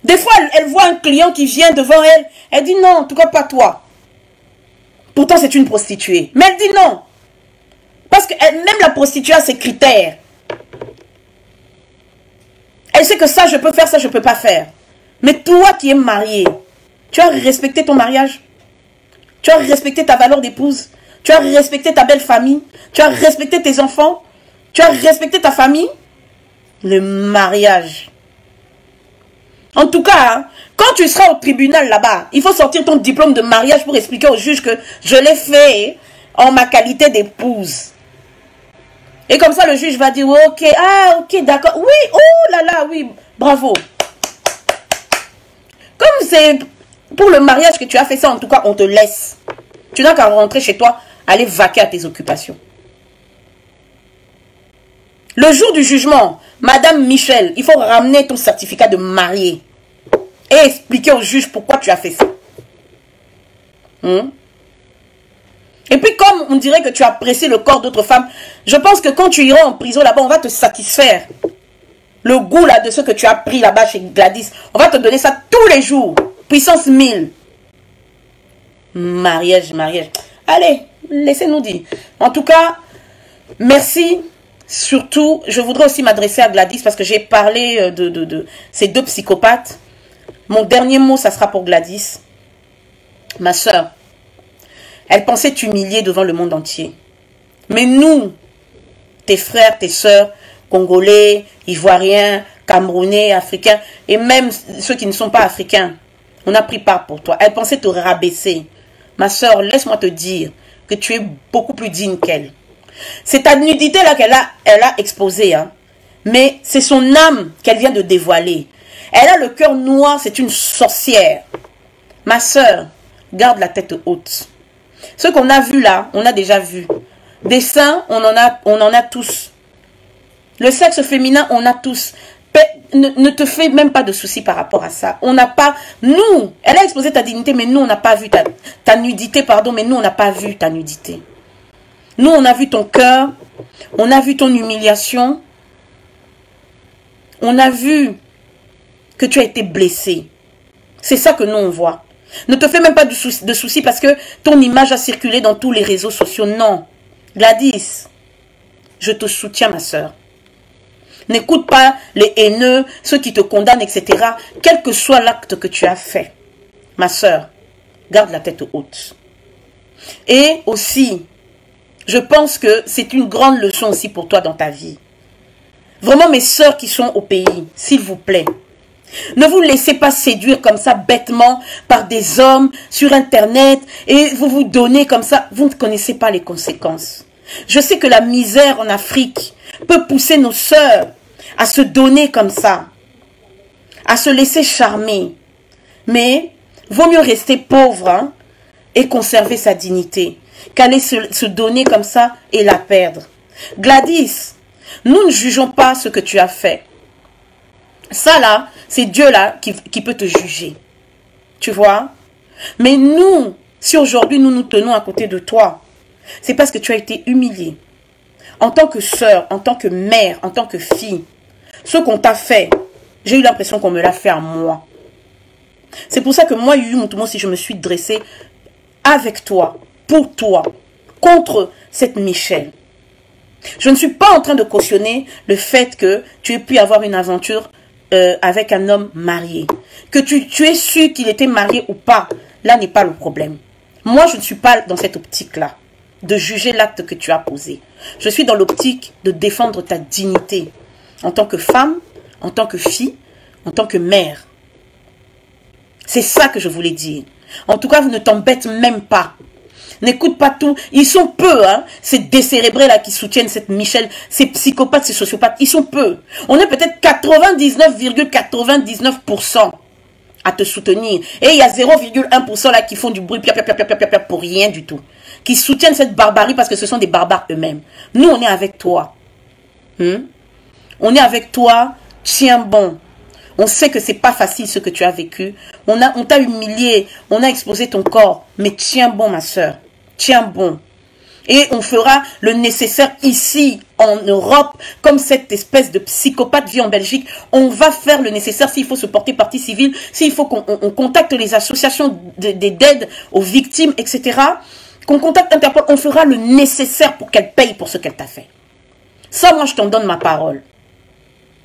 Des fois, elle voit un client qui vient devant elle. Elle dit non, en tout cas pas toi. Pourtant, c'est une prostituée. Mais elle dit non. Parce que même la prostituée a ses critères. Elle sait que ça, je peux faire, ça, je ne peux pas faire. Mais toi qui es marié, tu as respecté ton mariage. Tu as respecté ta valeur d'épouse. Tu as respecté ta belle famille. Tu as respecté tes enfants. Tu as respecté ta famille. Le mariage. En tout cas, hein, quand tu seras au tribunal là-bas, il faut sortir ton diplôme de mariage pour expliquer au juge que je l'ai fait en ma qualité d'épouse. Et comme ça, le juge va dire, ok, ah, ok, d'accord. Oui, oh là là, oui, bravo. Comme c'est pour le mariage que tu as fait ça, en tout cas, on te laisse. Tu n'as qu'à rentrer chez toi, aller vaquer à tes occupations. Le jour du jugement, Madame Michel, il faut ramener ton certificat de mariée et expliquer au juge pourquoi tu as fait ça. Et puis comme on dirait que tu apprécies le corps d'autres femmes, je pense que quand tu iras en prison là-bas, on va te satisfaire. Le goût là de ce que tu as pris là-bas chez Gladys, on va te donner ça tous les jours. Puissance 1000. Mariage, mariage. Allez, laissez-nous dire. En tout cas, merci. Surtout, je voudrais aussi m'adresser à Gladys parce que j'ai parlé de ces deux psychopathes. Mon dernier mot, ça sera pour Gladys. Ma soeur, elle pensait t'humilier devant le monde entier. Mais nous, tes frères, tes soeurs, Congolais, Ivoiriens, Camerounais, Africains, et même ceux qui ne sont pas Africains, on a pris part pour toi. Elle pensait te rabaisser. Ma soeur, laisse-moi te dire que tu es beaucoup plus digne qu'elle. C'est ta nudité là qu'elle a exposée, hein. Mais c'est son âme qu'elle vient de dévoiler. Elle a le cœur noir, c'est une sorcière. Ma soeur, garde la tête haute. Ce qu'on a vu là, on a déjà vu. Des seins, on en a tous. Le sexe féminin, on a tous. Ne te fais même pas de soucis par rapport à ça. On n'a pas, nous, elle a exposé ta dignité, mais nous, on n'a pas vu ta nudité, pardon, mais nous, on n'a pas vu ta nudité. Nous, on a vu ton cœur, on a vu ton humiliation, on a vu que tu as été blessé. C'est ça que nous, on voit. Ne te fais même pas de soucis parce que ton image a circulé dans tous les réseaux sociaux. Non. Gladys, je te soutiens, ma soeur. N'écoute pas les haineux, ceux qui te condamnent, etc. Quel que soit l'acte que tu as fait. Ma soeur, garde la tête haute. Et aussi, je pense que c'est une grande leçon aussi pour toi dans ta vie. Vraiment, mes sœurs qui sont au pays, s'il vous plaît, ne vous laissez pas séduire comme ça bêtement par des hommes sur Internet et vous vous donnez comme ça. Vous ne connaissez pas les conséquences. Je sais que la misère en Afrique peut pousser nos sœurs à se donner comme ça, à se laisser charmer. Mais vaut mieux rester pauvre, hein, et conserver sa dignité qu'aller se donner comme ça et la perdre. Gladys, nous ne jugeons pas ce que tu as fait. Ça là, c'est Dieu là qui peut te juger. Tu vois? Mais nous, si aujourd'hui nous nous tenons à côté de toi, c'est parce que tu as été humilié. En tant que sœur, en tant que mère, en tant que fille, ce qu'on t'a fait, j'ai eu l'impression qu'on me l'a fait à moi. C'est pour ça que moi, Yuyu Mutumo, si je me suis dressée avec toi, pour toi, contre cette Michel. Je ne suis pas en train de cautionner le fait que tu aies pu avoir une aventure avec un homme marié. Que tu aies su qu'il était marié ou pas, là n'est pas le problème. Moi, je ne suis pas dans cette optique-là, de juger l'acte que tu as posé. Je suis dans l'optique de défendre ta dignité, en tant que femme, en tant que fille, en tant que mère. C'est ça que je voulais dire. En tout cas, ne t'embête même pas. N'écoute pas tout. Ils sont peu, hein. Ces décérébrés là qui soutiennent cette Michel, ces psychopathes, ces sociopathes, ils sont peu. On est peut-être 99,99% à te soutenir. Et il y a 0,1% là qui font du bruit pour rien du tout. Qui soutiennent cette barbarie parce que ce sont des barbares eux-mêmes. Nous, on est avec toi. On est avec toi. Tiens bon. On sait que c'est pas facile ce que tu as vécu. On t'a humilié. On a exposé ton corps. Mais tiens bon, ma soeur. Tiens bon. Et on fera le nécessaire ici, en Europe, comme cette espèce de psychopathe vit en Belgique. On va faire le nécessaire s'il faut se porter partie civile, s'il faut qu'on contacte les associations d'aide aux victimes, etc. Qu'on contacte Interpol, on fera le nécessaire pour qu'elle paye pour ce qu'elle t'a fait. Ça, moi, je t'en donne ma parole.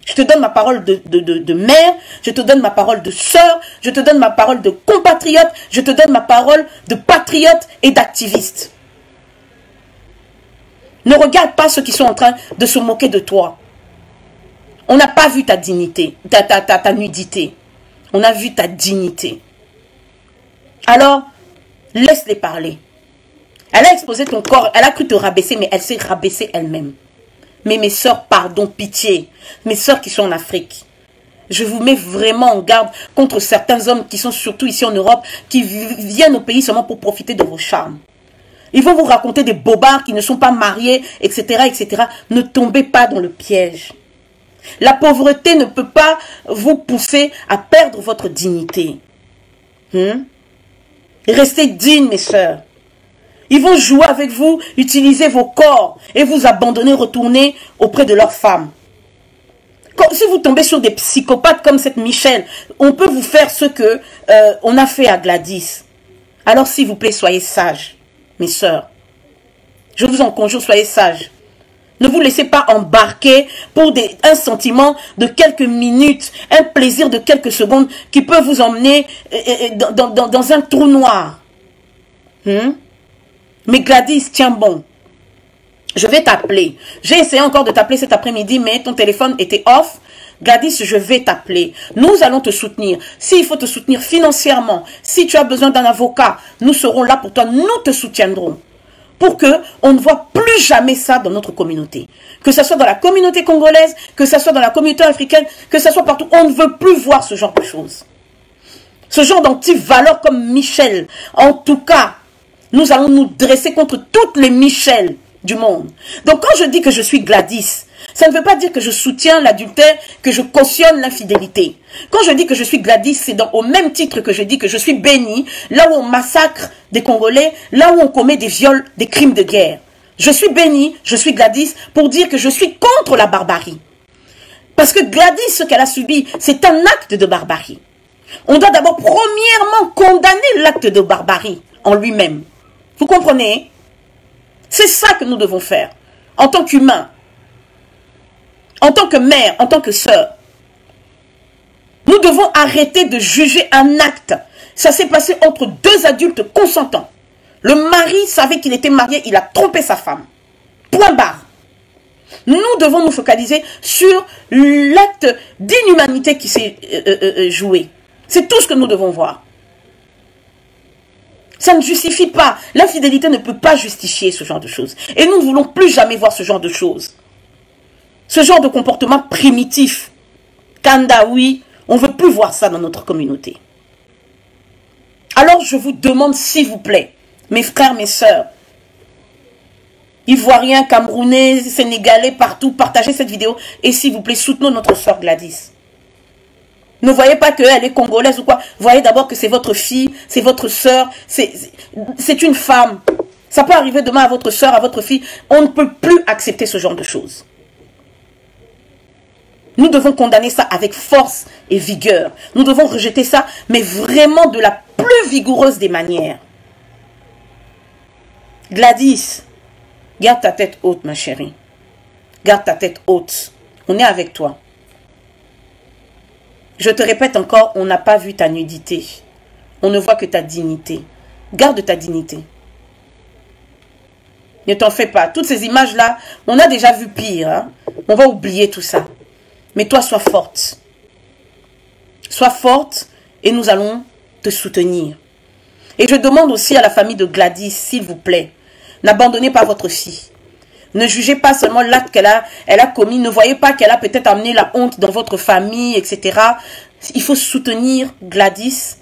Je te donne ma parole de mère, je te donne ma parole de sœur, je te donne ma parole de compatriote, je te donne ma parole de patriote et d'activiste. Ne regarde pas ceux qui sont en train de se moquer de toi. On n'a pas vu ta dignité, ta nudité. On a vu ta dignité. Alors, laisse-les parler. Elle a exposé ton corps, elle a cru te rabaisser, mais elle s'est rabaissée elle-même. Mais mes sœurs, pardon, pitié. Mes sœurs qui sont en Afrique. Je vous mets vraiment en garde contre certains hommes qui sont surtout ici en Europe, qui viennent au pays seulement pour profiter de vos charmes. Ils vont vous raconter des bobards qui ne sont pas mariés, etc., etc. Ne tombez pas dans le piège. La pauvreté ne peut pas vous pousser à perdre votre dignité. Restez dignes, mes sœurs. Ils vont jouer avec vous, utiliser vos corps et vous abandonner, retourner auprès de leurs femmes. Si vous tombez sur des psychopathes comme cette Michel, on peut vous faire ce que on a fait à Gladys. Alors s'il vous plaît, soyez sages. Mes sœurs, je vous en conjure, soyez sages. Ne vous laissez pas embarquer pour un sentiment de quelques minutes, un plaisir de quelques secondes qui peut vous emmener dans un trou noir. Mais Gladys, tiens bon. Je vais t'appeler. J'ai essayé encore de t'appeler cet après-midi, mais ton téléphone était off. Gladys, je vais t'appeler. Nous allons te soutenir. S'il faut te soutenir financièrement, si tu as besoin d'un avocat, nous serons là pour toi. Nous te soutiendrons. Pour qu'on ne voit plus jamais ça dans notre communauté. Que ce soit dans la communauté congolaise, que ce soit dans la communauté africaine, que ce soit partout. On ne veut plus voir ce genre de choses. Ce genre d'anti-valeurs comme Michel. En tout cas, nous allons nous dresser contre toutes les Michel du monde. Donc quand je dis que je suis Gladys, ça ne veut pas dire que je soutiens l'adultère, que je cautionne l'infidélité. Quand je dis que je suis Gladys, c'est au même titre que je dis que je suis bénie, là où on massacre des Congolais, là où on commet des viols, des crimes de guerre. Je suis bénie, je suis Gladys, pour dire que je suis contre la barbarie. Parce que Gladys, ce qu'elle a subi, c'est un acte de barbarie. On doit d'abord premièrement condamner l'acte de barbarie en lui-même. Vous comprenez? C'est ça que nous devons faire, en tant qu'humains. En tant que mère, en tant que sœur, nous devons arrêter de juger un acte. Ça s'est passé entre deux adultes consentants. Le mari savait qu'il était marié, il a trompé sa femme. Point barre. Nous devons nous focaliser sur l'acte d'inhumanité qui s'est joué. C'est tout ce que nous devons voir. Ça ne justifie pas. L'infidélité ne peut pas justifier ce genre de choses. Et nous ne voulons plus jamais voir ce genre de choses. Ce genre de comportement primitif. Kanda, oui, on ne veut plus voir ça dans notre communauté. Alors je vous demande, s'il vous plaît, mes frères, mes sœurs, Ivoiriens, Camerounais, Sénégalais, partout, partagez cette vidéo. Et s'il vous plaît, soutenons notre sœur Gladys. Ne voyez pas qu'elle est congolaise ou quoi. Voyez d'abord que c'est votre fille, c'est votre sœur, c'est une femme. Ça peut arriver demain à votre sœur, à votre fille. On ne peut plus accepter ce genre de choses. Nous devons condamner ça avec force et vigueur. Nous devons rejeter ça, mais vraiment de la plus vigoureuse des manières. Gladys, garde ta tête haute, ma chérie. Garde ta tête haute. On est avec toi. Je te répète encore, on n'a pas vu ta nudité. On ne voit que ta dignité. Garde ta dignité. Ne t'en fais pas. Toutes ces images-là, on a déjà vu pire. Hein? On va oublier tout ça. Mais toi, sois forte. Sois forte et nous allons te soutenir. Et je demande aussi à la famille de Gladys, s'il vous plaît, n'abandonnez pas votre fille. Ne jugez pas seulement l'acte qu'elle a commis. Ne voyez pas qu'elle a peut-être amené la honte dans votre famille, etc. Il faut soutenir Gladys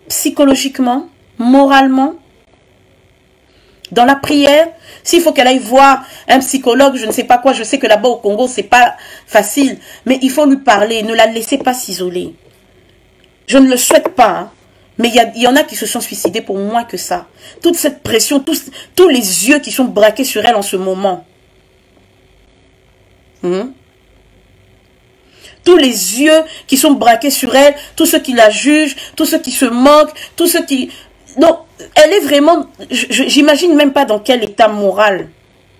psychologiquement, moralement, dans la prière. S'il faut qu'elle aille voir un psychologue, je ne sais pas quoi, je sais que là-bas au Congo, c'est pas facile, mais il faut lui parler, ne la laissez pas s'isoler. Je ne le souhaite pas, hein, mais il y en a qui se sont suicidés pour moins que ça. Toute cette pression, tous les yeux qui sont braqués sur elle en ce moment. Tous les yeux qui sont braqués sur elle, tous ceux qui la jugent, tous ceux qui se moquent, tous ceux qui... Non, elle est vraiment... J'imagine même pas dans quel état moral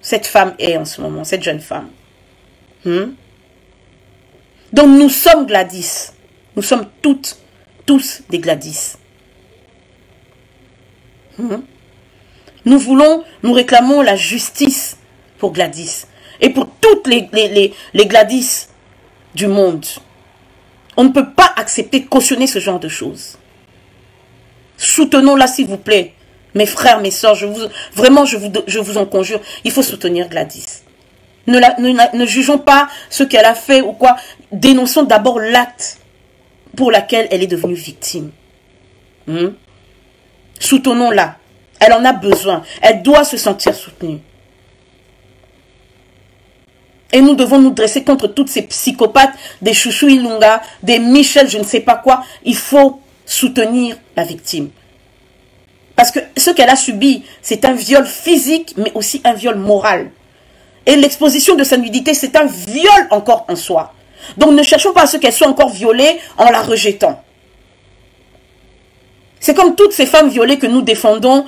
cette femme est en ce moment, cette jeune femme. Donc nous sommes Gladys. Nous sommes tous des Gladys. Nous réclamons la justice pour Gladys. Et pour toutes les Gladys du monde. On ne peut pas accepter, cautionner ce genre de choses. Soutenons-la, s'il vous plaît. Mes frères, mes soeurs, je vous en conjure, il faut soutenir Gladys. Ne jugeons pas ce qu'elle a fait ou quoi. Dénonçons d'abord l'acte pour lequel elle est devenue victime. Soutenons-la. Elle en a besoin. Elle doit se sentir soutenue. Et nous devons nous dresser contre toutes ces psychopathes, des Chouchou Ilunga, des Michel, je ne sais pas quoi. Il faut soutenir la victime. Parce que ce qu'elle a subi, c'est un viol physique, mais aussi un viol moral. Et l'exposition de sa nudité, c'est un viol encore en soi. Donc ne cherchons pas à ce qu'elle soit encore violée en la rejetant. C'est comme toutes ces femmes violées que nous défendons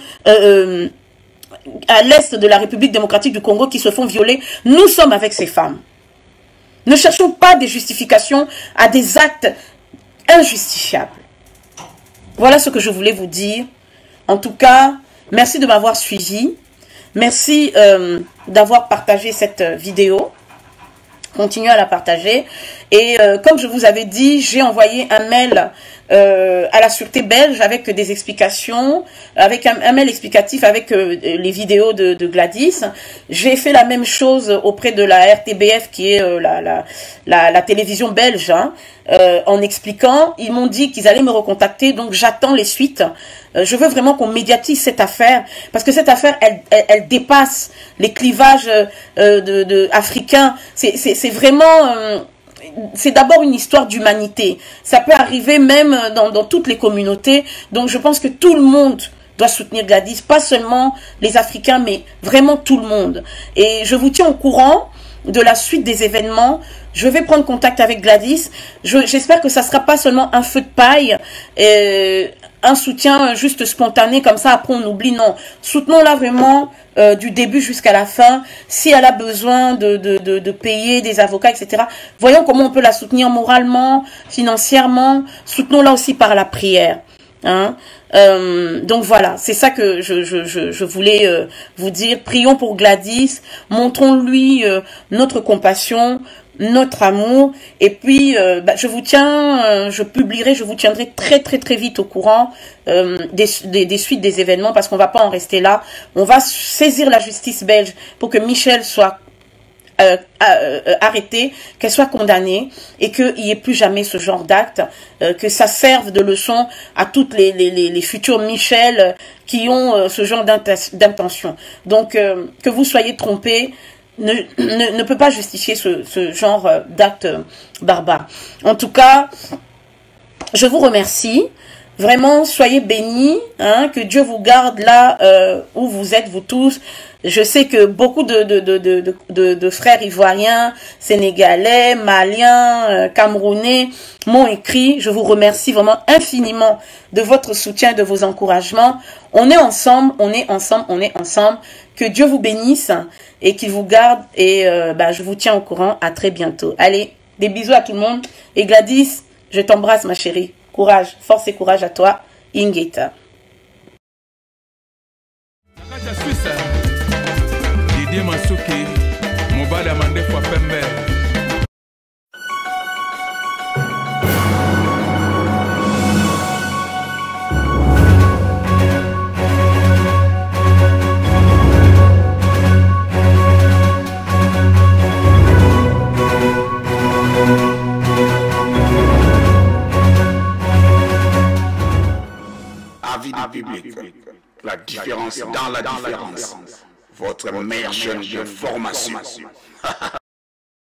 à l'est de la République démocratique du Congo qui se font violer. Nous sommes avec ces femmes. Ne cherchons pas des justifications à des actes injustifiables. Voilà ce que je voulais vous dire. En tout cas, merci de m'avoir suivi. Merci d'avoir partagé cette vidéo. Continuez à la partager. Et comme je vous avais dit, j'ai envoyé un mail à la Sûreté belge avec des explications, avec un mail explicatif avec les vidéos de Gladys. J'ai fait la même chose auprès de la RTBF qui est la télévision belge, hein, en expliquant. Ils m'ont dit qu'ils allaient me recontacter, donc j'attends les suites. Je veux vraiment qu'on médiatise cette affaire, parce que cette affaire, elle dépasse les clivages africains. C'est vraiment... c'est d'abord une histoire d'humanité. Ça peut arriver même dans toutes les communautés. Donc je pense que tout le monde doit soutenir Gladys. Pas seulement les Africains, mais vraiment tout le monde. Et je vous tiens au courant de la suite des événements. Je vais prendre contact avec Gladys. J'espère que ça ne sera pas seulement un feu de paille, un soutien juste spontané, comme ça après on oublie. Non, soutenons-la vraiment du début jusqu'à la fin. Si elle a besoin de payer des avocats, etc., voyons comment on peut la soutenir moralement, financièrement. Soutenons-la aussi par la prière, hein. Donc voilà, c'est ça que je voulais vous dire. Prions pour Gladys, montrons-lui notre compassion, notre amour, et puis je vous tiens, je vous tiendrai très vite au courant des suites des événements, parce qu'on va pas en rester là. On va saisir la justice belge pour que Michel soit arrêtée, qu'elle soit condamnée, et qu'il n'y ait plus jamais ce genre d'acte, que ça serve de leçon à toutes les futurs Michel qui ont ce genre d'intention. Donc que vous soyez trompés ne peut pas justifier ce genre d'acte barbare. En tout cas, je vous remercie. Vraiment, soyez bénis, hein, que Dieu vous garde là où vous êtes, vous tous. Je sais que beaucoup de frères ivoiriens, sénégalais, maliens, camerounais m'ont écrit. Je vous remercie vraiment infiniment de votre soutien, de vos encouragements. On est ensemble, on est ensemble, on est ensemble. Que Dieu vous bénisse et qu'il vous garde. Et je vous tiens au courant. À très bientôt. Allez, des bisous à tout le monde. Et Gladys, je t'embrasse ma chérie. Courage, force et courage à toi, Ingeta. dans la différence. Votre meilleure chaîne de formation.